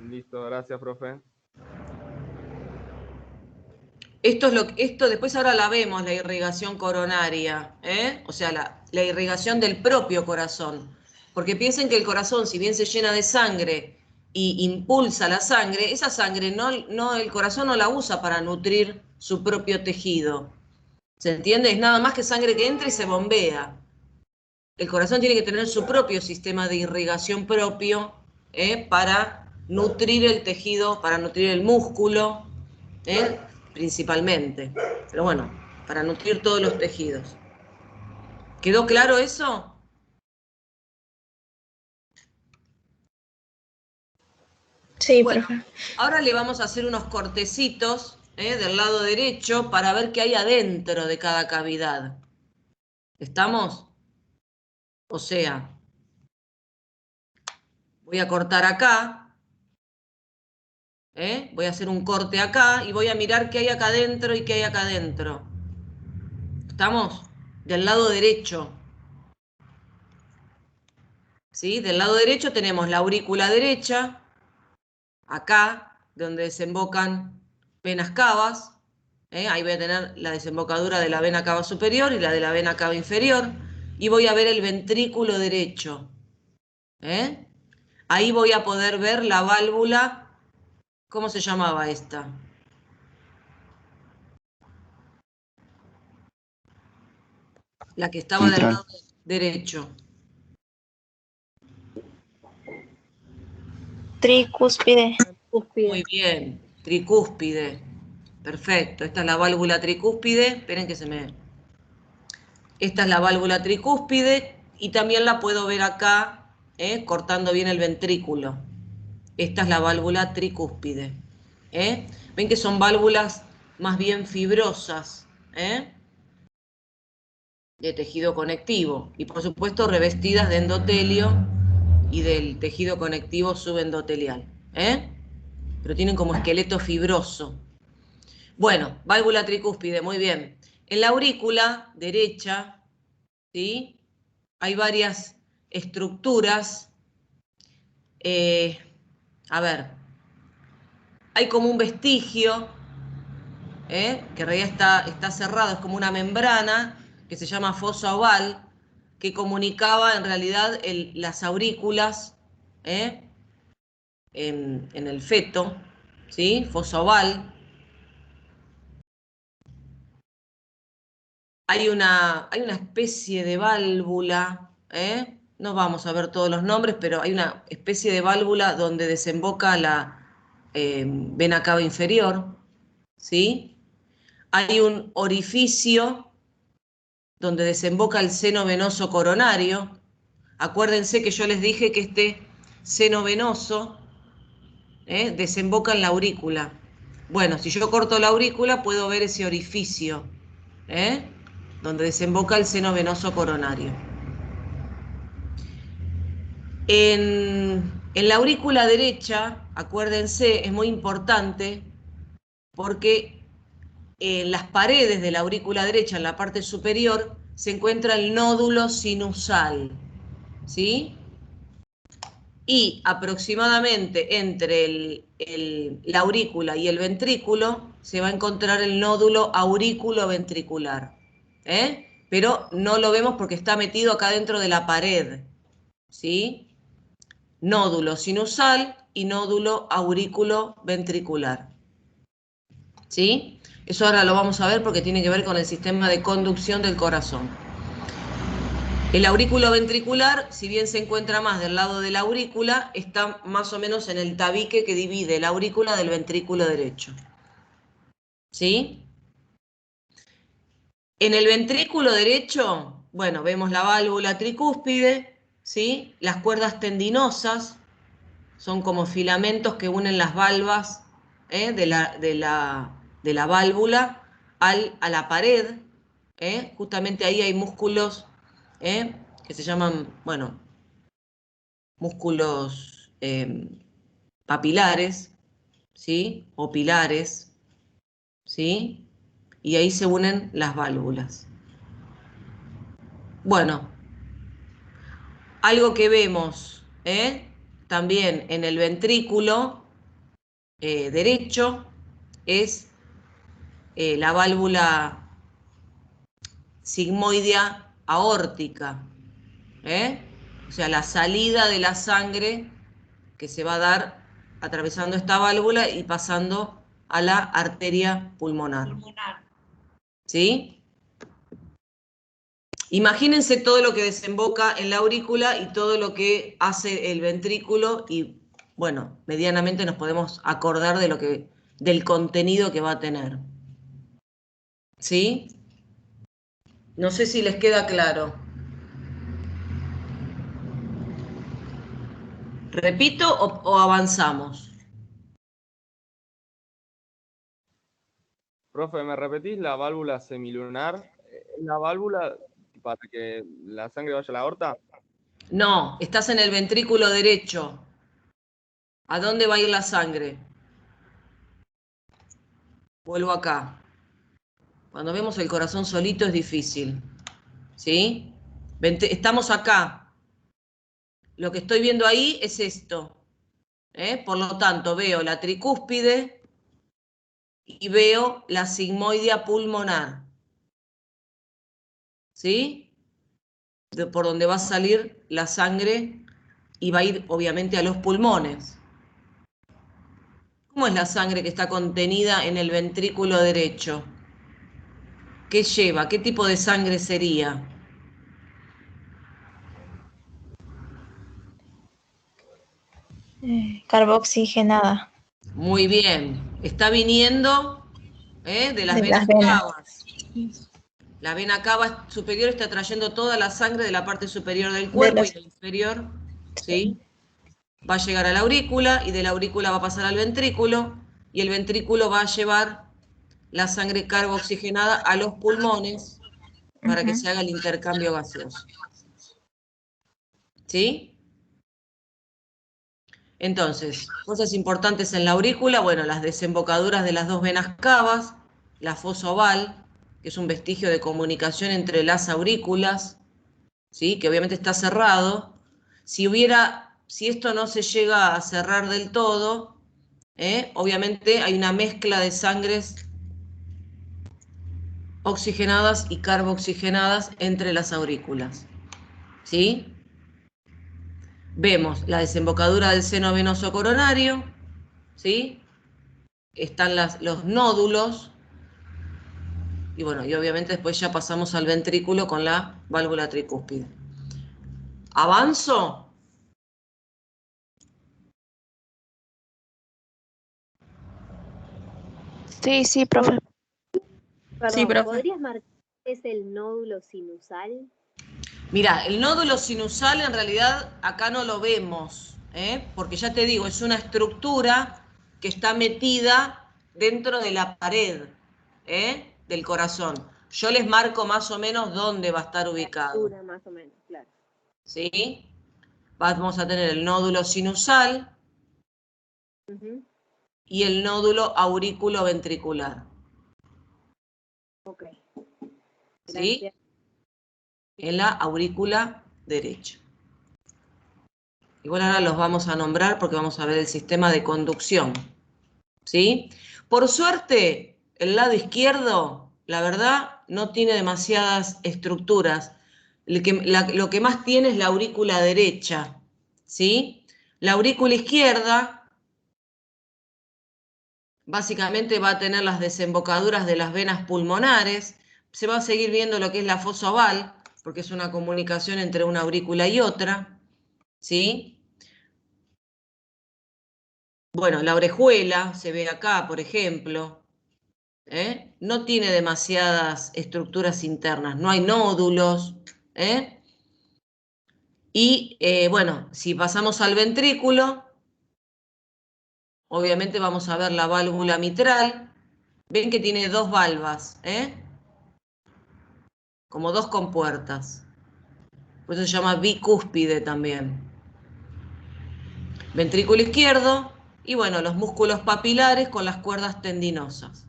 Listo, gracias, profe. Esto después ahora la vemos, la irrigación coronaria, o sea, la irrigación del propio corazón. Porque piensen que el corazón, si bien se llena de sangre y impulsa la sangre, esa sangre el corazón no la usa para nutrir su propio tejido. ¿Se entiende? Es nada más que sangre que entra y se bombea. El corazón tiene que tener su propio sistema de irrigación propio, para nutrir el tejido, para nutrir el músculo, principalmente. Pero bueno, para nutrir todos los tejidos. ¿Quedó claro eso? Sí, Bueno, profe. ahora le vamos a hacer unos cortecitos del lado derecho para ver qué hay adentro de cada cavidad. ¿Estamos? O sea, voy a cortar acá. Voy a hacer un corte acá y voy a mirar qué hay acá adentro y qué hay acá adentro. ¿Estamos? Del lado derecho. ¿Sí? Del lado derecho tenemos la aurícula derecha, acá, donde desembocan venas cavas. Ahí voy a tener la desembocadura de la vena cava superior y la de la vena cava inferior. Y voy a ver el ventrículo derecho. Ahí voy a poder ver la válvula. ¿Cómo se llamaba esta? La que estaba del lado derecho. Tricúspide. Muy bien, tricúspide. Perfecto, esta es la válvula tricúspide. Esperen que se me... Esta es la válvula tricúspide y también la puedo ver acá, cortando bien el ventrículo. Esta es la válvula tricúspide. Ven que son válvulas más bien fibrosas, de tejido conectivo y por supuesto revestidas de endotelio y del tejido conectivo subendotelial, pero tienen como esqueleto fibroso. Bueno, válvula tricúspide, muy bien. En la aurícula derecha, ¿sí?, hay varias estructuras. A ver, hay como un vestigio, que en realidad está cerrado, es como una membrana que se llama fosa oval, que comunicaba en realidad las aurículas en el feto, ¿sí? Fosa oval. Hay una especie de válvula, no vamos a ver todos los nombres, pero hay una especie de válvula donde desemboca la vena cava inferior, ¿sí? Hay un orificio donde desemboca el seno venoso coronario. Acuérdense que yo les dije que este seno venoso desemboca en la aurícula. Bueno, si yo corto la aurícula puedo ver ese orificio, donde desemboca el seno venoso coronario. En la aurícula derecha, acuérdense, es muy importante porque en las paredes de la aurícula derecha, en la parte superior, se encuentra el nódulo sinusal, ¿sí? Y aproximadamente entre la aurícula y el ventrículo se va a encontrar el nódulo aurículo-ventricular, ¿eh? Pero no lo vemos porque está metido acá dentro de la pared, ¿sí? Nódulo sinusal y nódulo aurículo-ventricular, ¿sí? Eso ahora lo vamos a ver porque tiene que ver con el sistema de conducción del corazón. El aurículo ventricular, si bien se encuentra más del lado de la aurícula, está más o menos en el tabique que divide la aurícula del ventrículo derecho. ¿Sí? En el ventrículo derecho, bueno, vemos la válvula tricúspide, ¿sí? Las cuerdas tendinosas son como filamentos que unen las valvas de la válvula a la pared. Justamente ahí hay músculos que se llaman, bueno, músculos papilares, ¿sí? O pilares, ¿sí? Y ahí se unen las válvulas. Bueno, algo que vemos también en el ventrículo derecho es la válvula sigmoidea aórtica, o sea, la salida de la sangre que se va a dar atravesando esta válvula y pasando a la arteria pulmonar. ¿Sí? Imagínense todo lo que desemboca en la aurícula y todo lo que hace el ventrículo y, bueno, medianamente nos podemos acordar del contenido que va a tener. ¿Sí? No sé si les queda claro. ¿Repito o avanzamos? Profe, ¿me repetís la válvula semilunar? ¿La válvula para que la sangre vaya a la aorta? No, estás en el ventrículo derecho. ¿A dónde va a ir la sangre? Vuelvo acá. Cuando vemos el corazón solito es difícil. ¿Sí? Estamos acá. Lo que estoy viendo ahí es esto. Por lo tanto, veo la tricúspide y veo la sigmoidea pulmonar. ¿Sí? Por donde va a salir la sangre y va a ir obviamente a los pulmones. ¿Cómo es la sangre que está contenida en el ventrículo derecho? ¿Qué lleva? ¿Qué tipo de sangre sería? Carboxigenada. Muy bien. Está viniendo de las De venas las venas. cavas. La vena cava superior está trayendo toda la sangre de la parte superior del De cuerpo los- y la inferior, ¿sí? Va a llegar a la aurícula y de la aurícula va a pasar al ventrículo y el ventrículo va a llevar la sangre carboxigenada a los pulmones para que se haga el intercambio gaseoso. ¿Sí? Entonces, cosas importantes en la aurícula, bueno, las desembocaduras de las dos venas cavas, la fosa oval, que es un vestigio de comunicación entre las aurículas, ¿sí? Que obviamente está cerrado. Si esto no se llega a cerrar del todo, obviamente hay una mezcla de sangres oxigenadas y carboxigenadas entre las aurículas, ¿sí? Vemos la desembocadura del seno venoso coronario, ¿sí? Están los nódulos, y bueno, y obviamente después ya pasamos al ventrículo con la válvula tricúspide. ¿Avanzo? Sí, profe. Perdón, Sí, profe. ¿podrías marcar qué es el nódulo sinusal? Mira, el nódulo sinusal en realidad acá no lo vemos, porque ya te digo, es una estructura que está metida dentro de la pared del corazón. Yo les marco más o menos dónde va a estar ubicado. Más o menos, claro. ¿Sí? vamos a tener el nódulo sinusal Ujú. y el nódulo aurículo-ventricular. Ok. ¿Sí? Gracias. En la aurícula derecha. Igual ahora los vamos a nombrar porque vamos a ver el sistema de conducción. ¿Sí? Por suerte, el lado izquierdo, la verdad, no tiene demasiadas estructuras. Lo que más tiene es la aurícula derecha. ¿Sí? La aurícula izquierda básicamente va a tener las desembocaduras de las venas pulmonares. Se va a seguir viendo lo que es la fosa oval, porque es una comunicación entre una aurícula y otra. ¿Sí? Bueno, la orejuela se ve acá, por ejemplo. No tiene demasiadas estructuras internas, no hay nódulos. Y bueno, si pasamos al ventrículo, obviamente vamos a ver la válvula mitral. Ven que tiene dos valvas, como dos compuertas. Por eso se llama bicúspide también. Ventrículo izquierdo y bueno, los músculos papilares con las cuerdas tendinosas.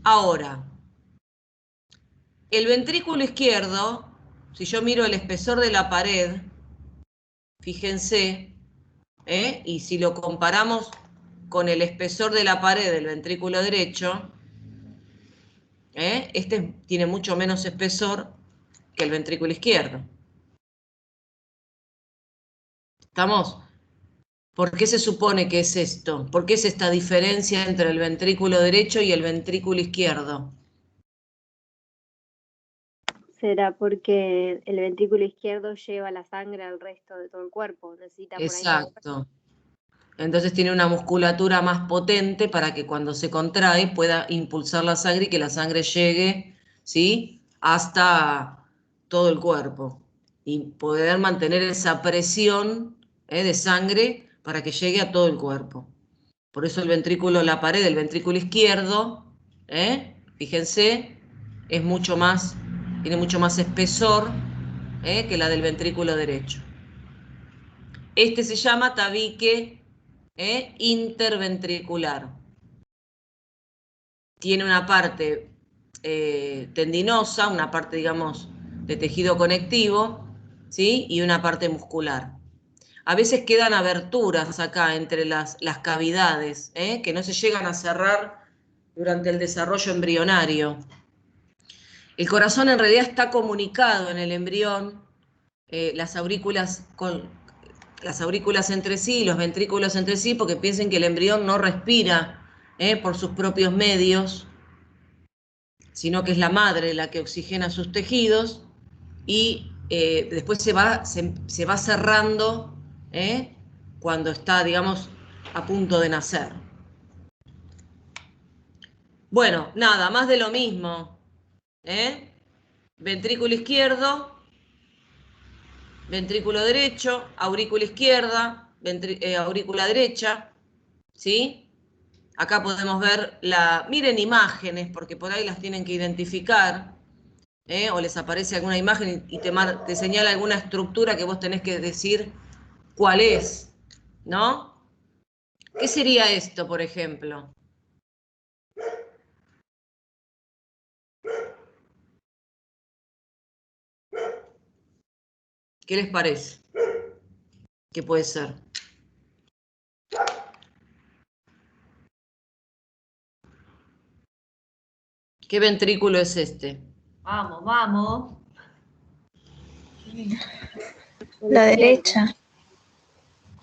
Ahora, el ventrículo izquierdo, si yo miro el espesor de la pared, fíjense, y si lo comparamos con el espesor de la pared del ventrículo derecho, este tiene mucho menos espesor que el ventrículo izquierdo. ¿Estamos? ¿Por qué se supone que es esto? ¿Por qué es esta diferencia entre el ventrículo derecho y el ventrículo izquierdo? ¿Será porque el ventrículo izquierdo lleva la sangre al resto de todo el cuerpo? Necesita por ahí. Exacto. Entonces tiene una musculatura más potente para que cuando se contrae pueda impulsar la sangre y que la sangre llegue, ¿sí?, hasta todo el cuerpo y poder mantener esa presión de sangre para que llegue a todo el cuerpo. Por eso el ventrículo, la pared del ventrículo izquierdo, fíjense, es mucho más, tiene mucho más espesor que la del ventrículo derecho. Este se llama tabique interventricular. Tiene una parte tendinosa, una parte, digamos, de tejido conectivo, ¿sí?, y una parte muscular. A veces quedan aberturas acá entre las cavidades, que no se llegan a cerrar durante el desarrollo embrionario. El corazón en realidad está comunicado en el embrión, las aurículas entre sí, los ventrículos entre sí, porque piensen que el embrión no respira por sus propios medios, sino que es la madre la que oxigena sus tejidos y después se va cerrando cuando está, digamos, a punto de nacer. Bueno, nada, más de lo mismo. Ventrículo izquierdo, ventrículo derecho, aurícula izquierda, aurícula derecha, ¿sí? Acá podemos ver miren imágenes, porque por ahí las tienen que identificar, o les aparece alguna imagen y te señala alguna estructura que vos tenés que decir cuál es, ¿no? ¿Qué sería esto, por ejemplo? ¿Qué les parece? ¿Qué puede ser? ¿Qué ventrículo es este? Vamos, vamos. La derecha.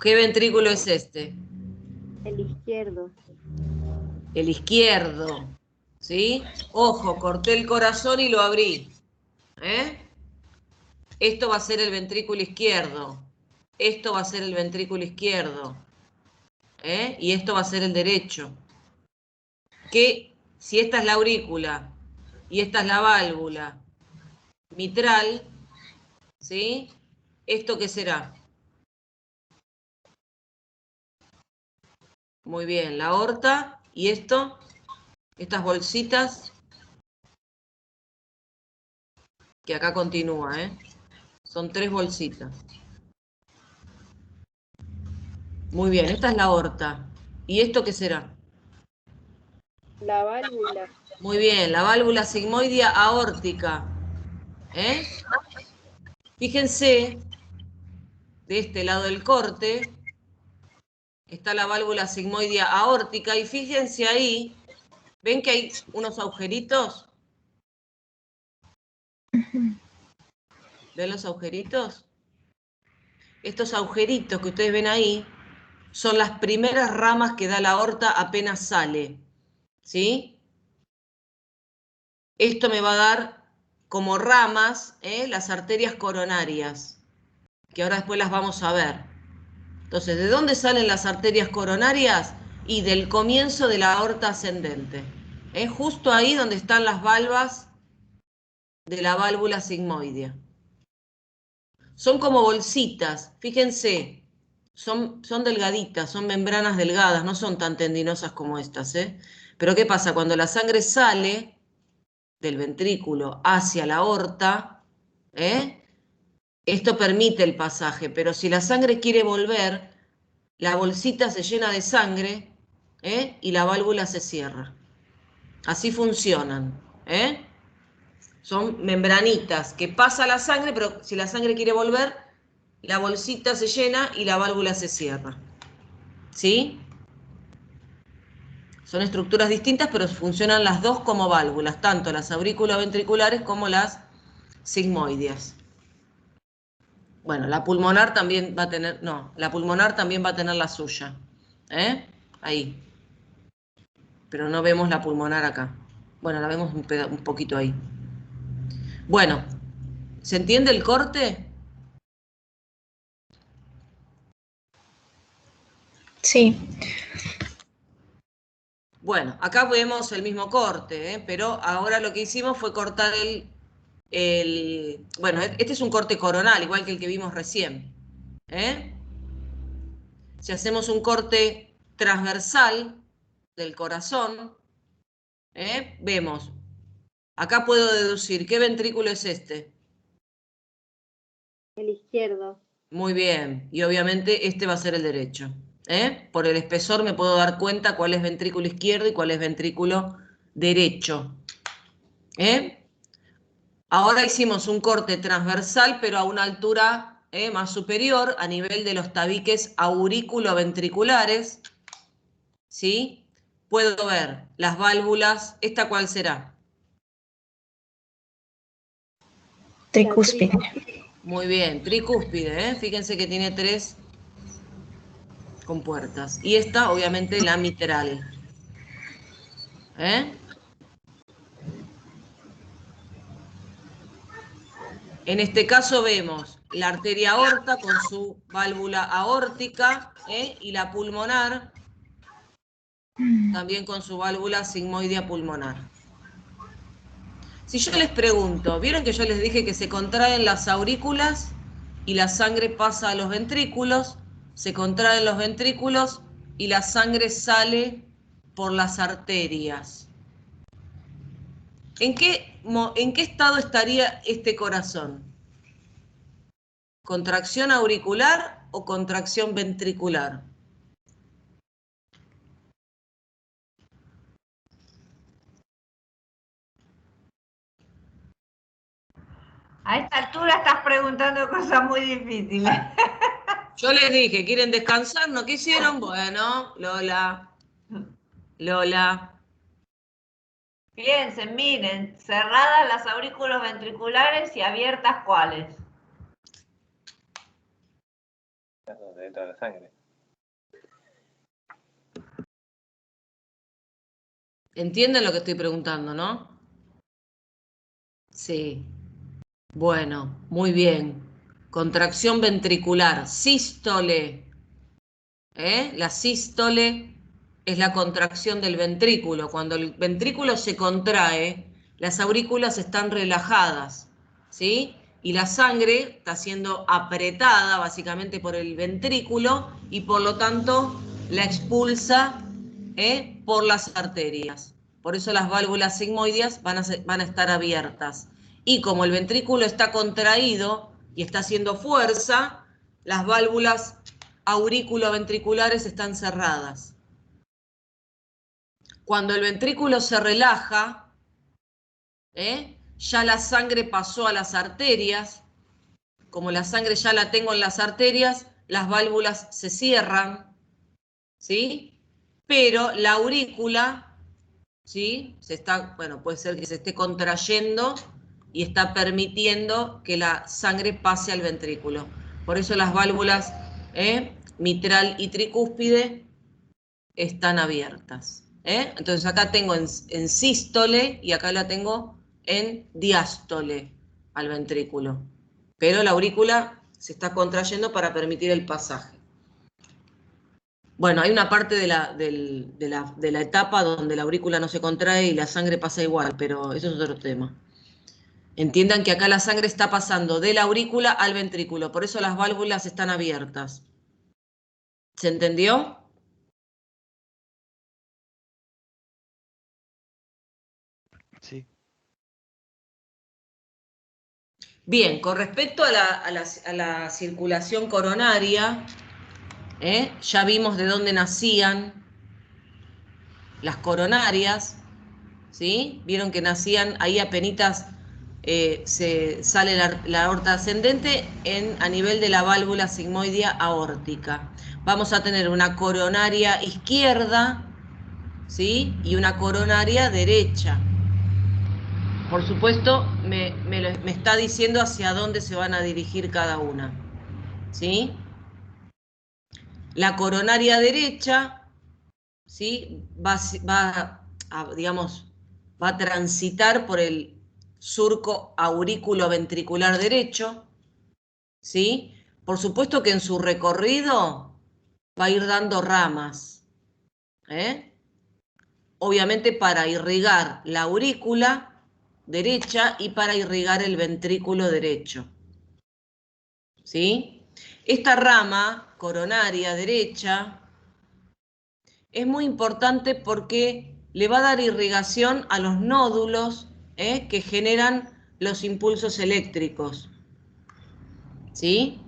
¿Qué ventrículo es este? El izquierdo. El izquierdo, ¿sí? Ojo, corté el corazón y lo abrí. Esto va a ser el ventrículo izquierdo. Esto va a ser el ventrículo izquierdo. Y esto va a ser el derecho. Que si esta es la aurícula y esta es la válvula mitral, ¿sí? ¿Esto qué será? Muy bien, la aorta. ¿Y esto? Estas bolsitas que acá continúa, Son 3 bolsitas. Muy bien, esta es la aorta. ¿Y esto qué será? La válvula. Muy bien, la válvula sigmoidea aórtica. Fíjense, de este lado del corte está la válvula sigmoidea aórtica y fíjense ahí, ¿ven que hay unos agujeritos? ¿Ven los agujeritos? Estos agujeritos que ustedes ven ahí son las primeras ramas que da la aorta apenas sale, ¿sí? Esto me va a dar como ramas las arterias coronarias, que ahora después las vamos a ver. Entonces, ¿de dónde salen las arterias coronarias? Y del comienzo de la aorta ascendente. Justo ahí donde están las valvas de la válvula sigmoidea. Son como bolsitas, fíjense, son delgaditas, son membranas delgadas, no son tan tendinosas como estas. Pero ¿qué pasa? Cuando la sangre sale del ventrículo hacia la aorta, esto permite el pasaje, pero si la sangre quiere volver, la bolsita se llena de sangre y la válvula se cierra. Así funcionan. Son membranitas que pasa la sangre, pero si la sangre quiere volver, la bolsita se llena y la válvula se cierra. ¿Sí? Son estructuras distintas, pero funcionan las dos como válvulas, tanto las auriculoventriculares como las sigmoideas. Bueno, la pulmonar también va a tener, no, la pulmonar también va a tener la suya. Ahí. Pero no vemos la pulmonar acá. Bueno, la vemos un poquito ahí. Bueno, ¿se entiende el corte? Sí. Bueno, acá vemos el mismo corte, pero ahora lo que hicimos fue cortar bueno, este es un corte coronal, igual que el que vimos recién. Si hacemos un corte transversal del corazón, vemos, acá puedo deducir, ¿qué ventrículo es este? El izquierdo. Muy bien, y obviamente este va a ser el derecho. Por el espesor me puedo dar cuenta cuál es ventrículo izquierdo y cuál es ventrículo derecho. Ahora hicimos un corte transversal, pero a una altura más superior, a nivel de los tabiques auriculoventriculares. ¿Sí? Puedo ver las válvulas. ¿Esta cuál será? Tricúspide. Muy bien, tricúspide. Fíjense que tiene 3 compuertas. Y esta, obviamente, la mitral. En este caso vemos la arteria aorta con su válvula aórtica y la pulmonar también con su válvula sigmoidea pulmonar. Si yo les pregunto, ¿vieron que yo les dije que se contraen las aurículas y la sangre pasa a los ventrículos? Se contraen los ventrículos y la sangre sale por las arterias. ¿En qué estado estaría este corazón? ¿Contracción auricular o contracción ventricular? A esta altura estás preguntando cosas muy difíciles. Yo les dije, ¿quieren descansar? ¿No quisieron? Bueno, Lola. Piensen, miren, cerradas las aurículos ventriculares y abiertas, ¿cuáles? Donde entra la sangre. ¿Entienden lo que estoy preguntando, no? Sí. Bueno, muy bien. Contracción ventricular, sístole. La sístole es la contracción del ventrículo. Cuando el ventrículo se contrae, las aurículas están relajadas, ¿sí? Y la sangre está siendo apretada básicamente por el ventrículo y por lo tanto la expulsa por las arterias. Por eso las válvulas sigmoideas van a estar abiertas. Y como el ventrículo está contraído, y está haciendo fuerza, las válvulas aurículo-ventriculares están cerradas. Cuando el ventrículo se relaja, ya la sangre pasó a las arterias. Como la sangre ya la tengo en las arterias, las válvulas se cierran, ¿sí? Pero la aurícula, ¿sí? Puede ser que se esté contrayendo y está permitiendo que la sangre pase al ventrículo. Por eso las válvulas mitral y tricúspide están abiertas. Entonces acá tengo en sístole y acá la tengo en diástole al ventrículo. Pero la aurícula se está contrayendo para permitir el pasaje. Bueno, hay una parte de la etapa donde la aurícula no se contrae y la sangre pasa igual, pero eso es otro tema. Entiendan que acá la sangre está pasando de la aurícula al ventrículo, por eso las válvulas están abiertas. ¿Se entendió? Sí. Bien, con respecto a la circulación coronaria, ya vimos de dónde nacían las coronarias, ¿sí? Vieron que nacían ahí apenitas, se sale la aorta ascendente a nivel de la válvula sigmoidea aórtica. Vamos a tener una coronaria izquierda, ¿sí? Y una coronaria derecha. Por supuesto, me está diciendo hacia dónde se van a dirigir cada una, ¿sí? La coronaria derecha, ¿sí? va a transitar por el surco aurículo-ventricular derecho, ¿sí? Por supuesto que en su recorrido va a ir dando ramas, obviamente para irrigar la aurícula derecha y para irrigar el ventrículo derecho, ¿sí? Esta rama coronaria derecha es muy importante porque le va a dar irrigación a los nódulos que generan los impulsos eléctricos, ¿sí?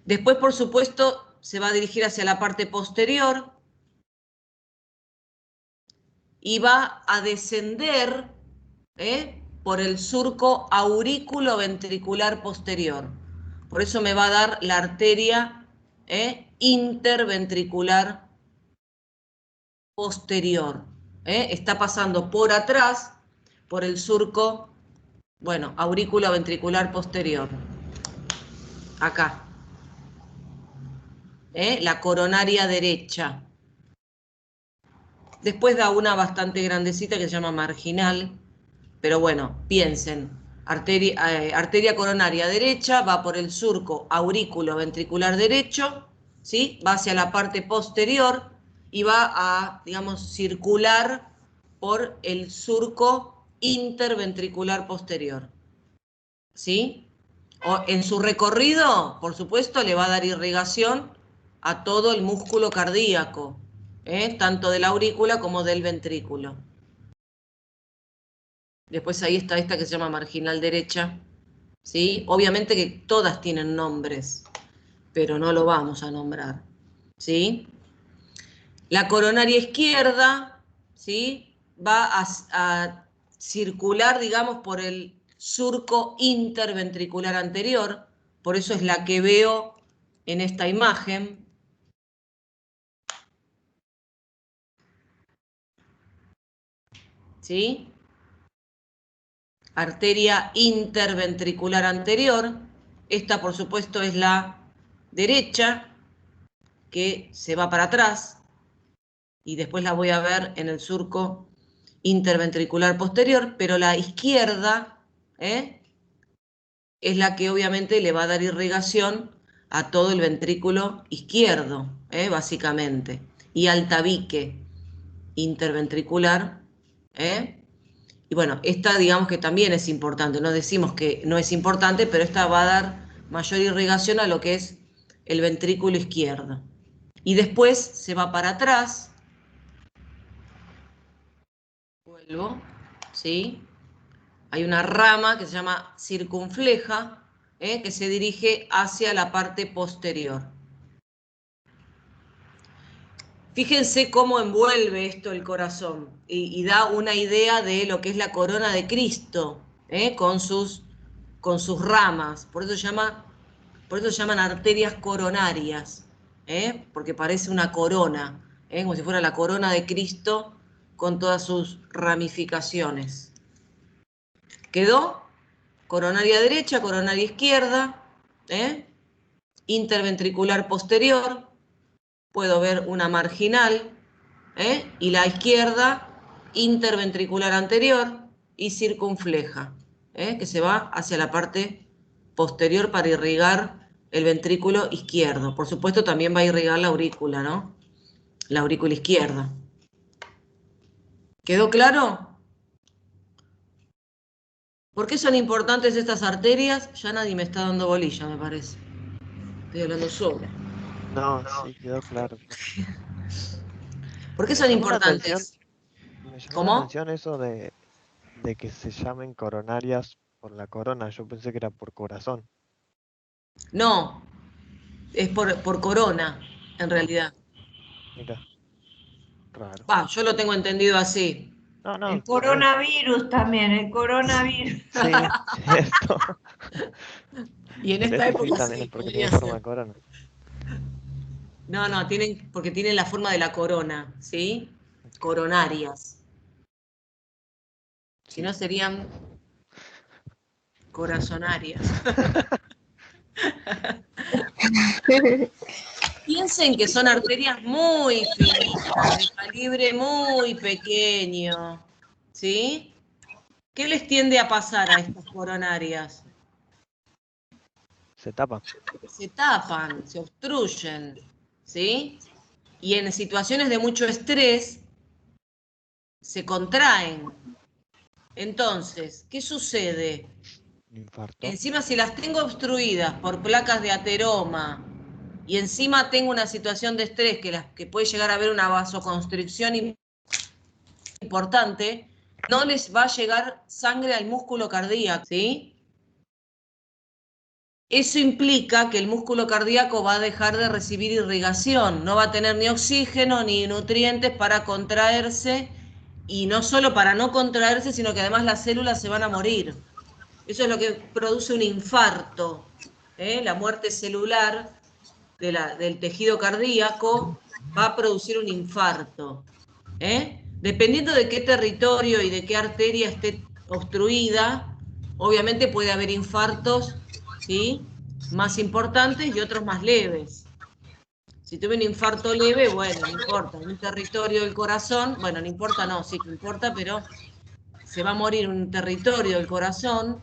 Después, por supuesto, se va a dirigir hacia la parte posterior y va a descender por el surco aurículo-ventricular posterior. Por eso me va a dar la arteria interventricular posterior. Está pasando por atrás, por el surco, aurículo-ventricular posterior. Acá. La coronaria derecha. Después da una bastante grandecita que se llama marginal, pero bueno, piensen, arteria coronaria derecha va por el surco aurículo-ventricular derecho, ¿sí? Va hacia la parte posterior y va a, circular por el surco interventricular posterior, ¿sí? En su recorrido, por supuesto, le va a dar irrigación a todo el músculo cardíaco, tanto de la aurícula como del ventrículo. Después ahí está esta que se llama marginal derecha, ¿sí? Obviamente que todas tienen nombres, pero no lo vamos a nombrar, ¿sí? La coronaria izquierda, ¿sí? Va a circular, por el surco interventricular anterior, por eso es la que veo en esta imagen. ¿Sí? Arteria interventricular anterior. Esta, por supuesto, es la derecha, que se va para atrás, y después la voy a ver en el surco interventricular posterior, pero la izquierda es la que obviamente le va a dar irrigación a todo el ventrículo izquierdo, básicamente, y al tabique interventricular. Y bueno, esta digamos que también es importante, no decimos que no es importante, pero esta va a dar mayor irrigación a lo que es el ventrículo izquierdo. Y después se va para atrás, vuelvo, ¿sí? Hay una rama que se llama circunfleja, que se dirige hacia la parte posterior. Fíjense cómo envuelve esto el corazón y da una idea de lo que es la corona de Cristo, con sus ramas. Por eso se llaman arterias coronarias, porque parece una corona, como si fuera la corona de Cristo con todas sus ramificaciones. ¿Quedó? Coronaria derecha, coronaria izquierda, interventricular posterior, puedo ver una marginal, y la izquierda, interventricular anterior y circunfleja, que se va hacia la parte posterior para irrigar el ventrículo izquierdo. Por supuesto, también va a irrigar la aurícula, ¿no? La aurícula izquierda. ¿Quedó claro? ¿Por qué son importantes estas arterias? Ya nadie me está dando bolilla, me parece. Estoy hablando solo. No, sí, quedó claro. ¿Por qué Me son llamó la atención- importantes? Me llamó ¿Cómo? la atención eso de que se llamen coronarias por la corona. Yo pensé que era por corazón. No, es por corona, en realidad. Mira, raro. Yo lo tengo entendido así. No, no, El está bien. coronavirus también, el coronavirus. Sí, cierto. Y en esta Ese sí época también sí, es porque podría tiene forma ser. de corona. No, porque tienen la forma de la corona, ¿sí? Coronarias. Si Sí. no serían corazonarias. Piensen que son arterias muy finitas, de calibre muy pequeño, ¿sí? ¿Qué les tiende a pasar a estas coronarias? Se tapa. Se tapan, se obstruyen, ¿sí? Y en situaciones de mucho estrés se contraen. Entonces, ¿qué sucede? Infarto. Encima, si las tengo obstruidas por placas de ateroma y encima tengo una situación de estrés que puede llegar a haber una vasoconstricción importante, no les va a llegar sangre al músculo cardíaco, ¿sí? Eso implica que el músculo cardíaco va a dejar de recibir irrigación, no va a tener ni oxígeno ni nutrientes para contraerse, y no solo para no contraerse, sino que además las células se van a morir. Eso es lo que produce un infarto, la muerte celular del tejido cardíaco va a producir un infarto. Dependiendo de qué territorio y de qué arteria esté obstruida, obviamente puede haber infartos, ¿sí?, más importantes y otros más leves. Si tuve un infarto leve, bueno, no importa, en un territorio del corazón, bueno, no importa, no, sí que importa, pero se va a morir un territorio del corazón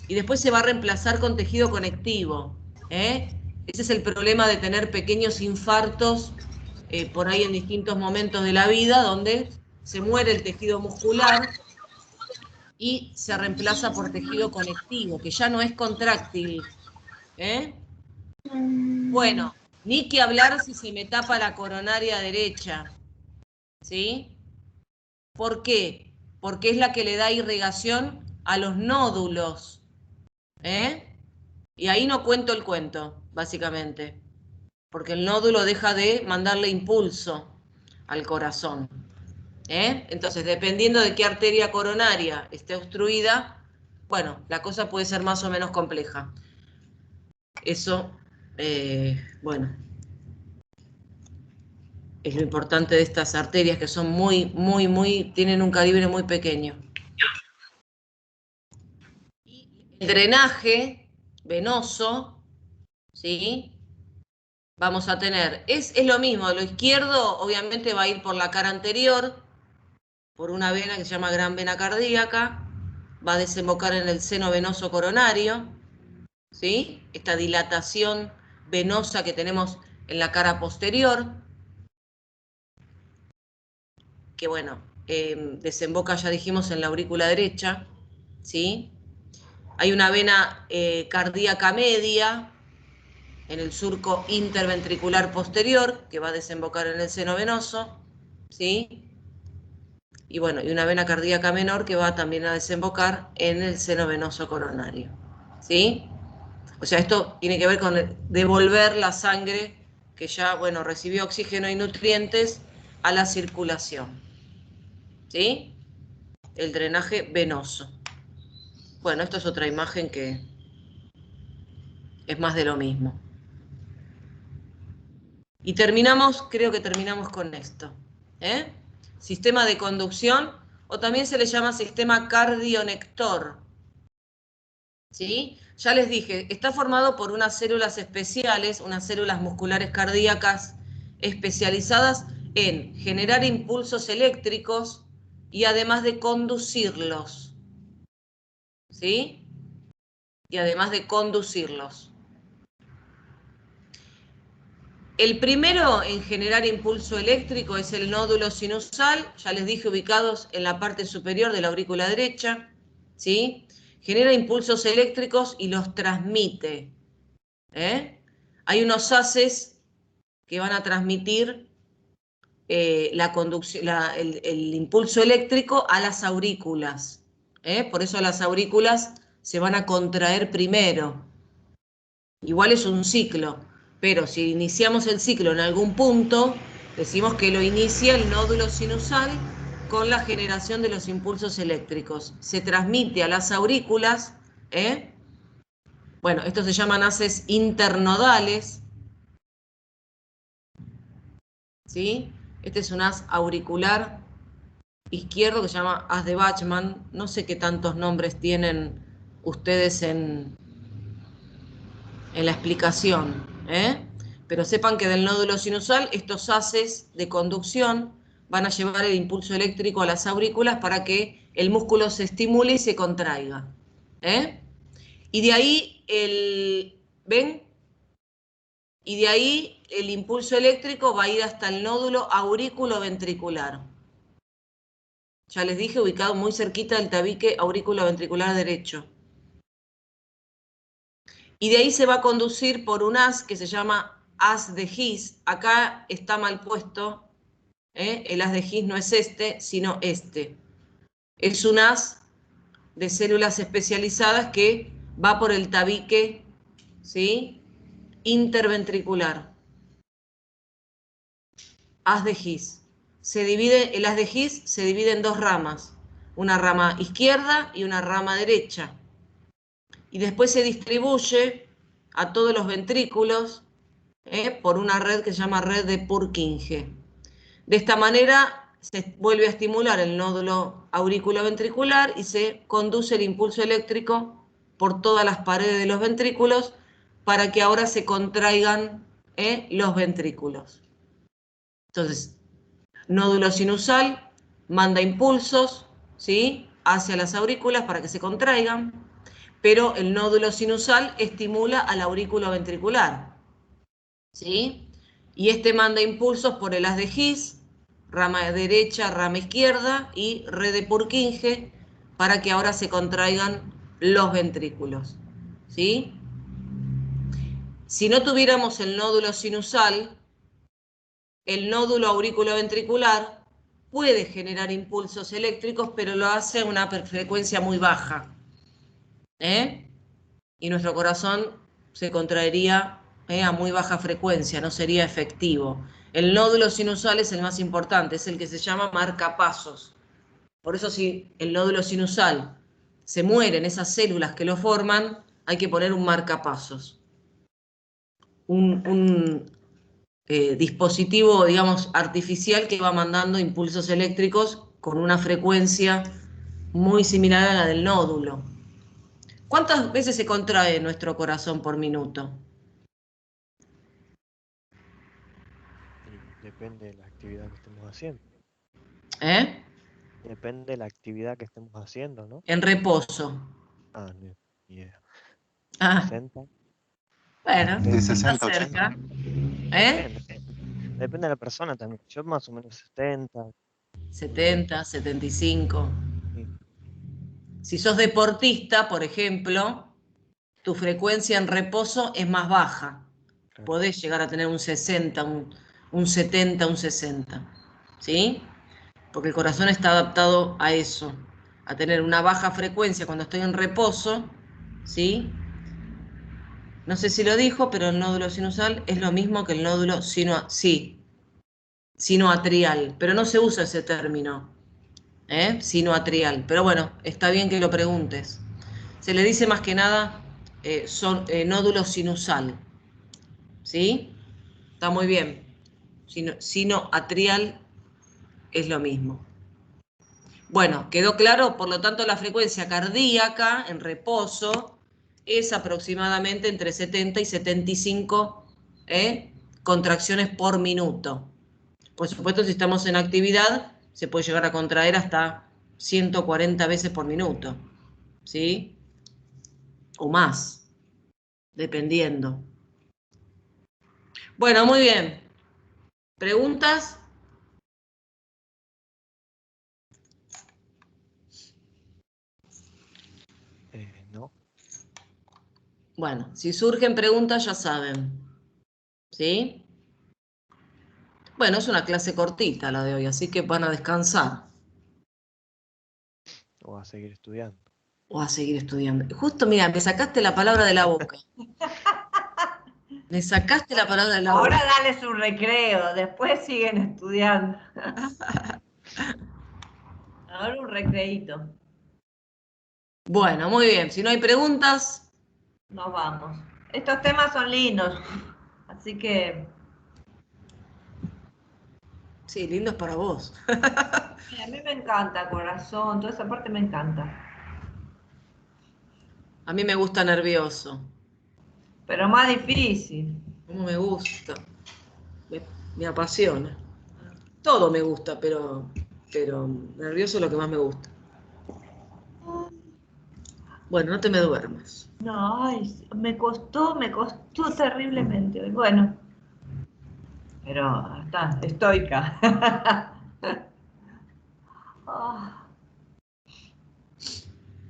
y después se va a reemplazar con tejido conectivo. Ese es el problema de tener pequeños infartos por ahí en distintos momentos de la vida, donde se muere el tejido muscular y se reemplaza por tejido conectivo, que ya no es contráctil. Bueno, ni que hablar si se me tapa la coronaria derecha, ¿sí? ¿Por qué? Porque es la que le da irrigación a los nódulos, y ahí no cuento el cuento, básicamente, porque el nódulo deja de mandarle impulso al corazón. Entonces, dependiendo de qué arteria coronaria esté obstruida, bueno, la cosa puede ser más o menos compleja. Eso, bueno, es lo importante de estas arterias, que son tienen un calibre muy pequeño. Y el drenaje venoso, ¿sí? Vamos a tener, es lo mismo, lo izquierdo obviamente va a ir por la cara anterior, por una vena que se llama gran vena cardíaca, va a desembocar en el seno venoso coronario, ¿sí? Esta dilatación venosa que tenemos en la cara posterior, que bueno, desemboca, ya dijimos, en la aurícula derecha, ¿sí? Hay una vena cardíaca media en el surco interventricular posterior, que va a desembocar en el seno venoso, ¿sí? y bueno, y una vena cardíaca menor que va también a desembocar en el seno venoso coronario. ¿Sí? O sea, esto tiene que ver con devolver la sangre que ya, bueno, recibió oxígeno y nutrientes a la circulación. ¿Sí? El drenaje venoso. Bueno, esto es otra imagen que es más de lo mismo. Y terminamos, creo que terminamos con esto. Sistema de conducción, o también se le llama sistema cardionector. ¿Sí? Ya les dije, está formado por unas células especiales, unas células musculares cardíacas especializadas en generar impulsos eléctricos y además de conducirlos. ¿Sí? Y además de conducirlos. El primero en generar impulso eléctrico es el nódulo sinusal, ya les dije, ubicados en la parte superior de la aurícula derecha, ¿sí? Genera impulsos eléctricos y los transmite. Hay unos haces que van a transmitir el impulso eléctrico a las aurículas. Por eso las aurículas se van a contraer primero. Igual es un ciclo, pero si iniciamos el ciclo en algún punto, decimos que lo inicia el nódulo sinusal con la generación de los impulsos eléctricos. Se transmite a las aurículas, bueno, estos se llaman haces internodales, ¿sí? Este es un haz auricular izquierdo que se llama haz de Bachmann. No sé qué tantos nombres tienen ustedes en la explicación, pero sepan que del nódulo sinusal estos haces de conducción van a llevar el impulso eléctrico a las aurículas para que el músculo se estimule y se contraiga. Y de ahí ¿ven? Y de ahí el impulso eléctrico va a ir hasta el nódulo aurículo-ventricular. Ya les dije, ubicado muy cerquita del tabique aurículo-ventricular derecho. Y de ahí se va a conducir por un haz que se llama haz de His. Acá está mal puesto, el haz de His no es este, sino este. Es un haz de células especializadas que va por el tabique, ¿sí?, interventricular. Haz de His. El haz de His se divide en dos ramas, una rama izquierda y una rama derecha. Y después se distribuye a todos los ventrículos por una red que se llama red de Purkinje. De esta manera se vuelve a estimular el nódulo auriculoventricular y se conduce el impulso eléctrico por todas las paredes de los ventrículos para que ahora se contraigan los ventrículos. Entonces, nódulo sinusal manda impulsos, ¿sí?, hacia las aurículas para que se contraigan, pero el nódulo sinusal estimula al aurículo ventricular, ¿sí? Y este manda impulsos por el haz de His, rama derecha, rama izquierda y red de Purkinje para que ahora se contraigan los ventrículos, ¿sí? Si no tuviéramos el nódulo sinusal, el nódulo auriculoventricular puede generar impulsos eléctricos, pero lo hace a una frecuencia muy baja. Y nuestro corazón se contraería a muy baja frecuencia, no sería efectivo. El nódulo sinusal es el más importante, es el que se llama marcapasos. Por eso si el nódulo sinusal se mueren esas células que lo forman, hay que poner un marcapasos. Un dispositivo, digamos, artificial que va mandando impulsos eléctricos con una frecuencia muy similar a la del nódulo. ¿Cuántas veces se contrae nuestro corazón por minuto? Depende de la actividad que estemos haciendo. Depende de la actividad que estemos haciendo, ¿no? En reposo. Ah, ni idea. 60. Bueno, De 60 a cerca. 80. Depende de la persona también. Yo más o menos 70. 70, 75. Sí. Si sos deportista, por ejemplo, tu frecuencia en reposo es más baja. Claro. Podés llegar a tener un 60, un 70, un 60. ¿Sí? porque el corazón está adaptado a eso, a tener una baja frecuencia cuando estoy en reposo, ¿sí? No sé si lo dijo, pero el nódulo sinusal es lo mismo que el nódulo sinoatrial, pero no se usa ese término, sinoatrial. Pero bueno, está bien que lo preguntes. Se le dice más que nada nódulo sinusal, ¿sí? Está muy bien. Sinoatrial es lo mismo. Bueno, quedó claro, por lo tanto la frecuencia cardíaca en reposo es aproximadamente entre 70 y 75 contracciones por minuto. Por supuesto, si estamos en actividad, se puede llegar a contraer hasta 140 veces por minuto, ¿sí? O más, dependiendo. Bueno, muy bien. ¿Preguntas? No. Bueno, si surgen preguntas ya saben, ¿sí? Bueno, es una clase cortita la de hoy, así que van a descansar O a seguir estudiando. o a seguir estudiando. Justo, mira, me sacaste la palabra de la boca. Me sacaste la palabra de la Ahora boca. dale su recreo, después siguen estudiando. Ahora un recreíto. Bueno, muy bien. Si no hay preguntas, Nos vamos. Estos temas son lindos, así que sí, lindo es para vos. sí, a mí me encanta corazón, toda esa parte me encanta. A mí me gusta nervioso. Pero más difícil. ¿Cómo me gusta? Me apasiona. Todo me gusta, pero nervioso es lo que más me gusta. Bueno, no te me duermas. No, ay, me costó terriblemente hoy. Bueno, pero está, estoica. Ah,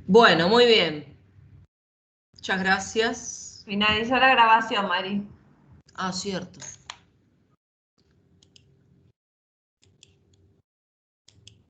Bueno, muy bien. Muchas gracias. finalizó la grabación, Mari. Ah, cierto.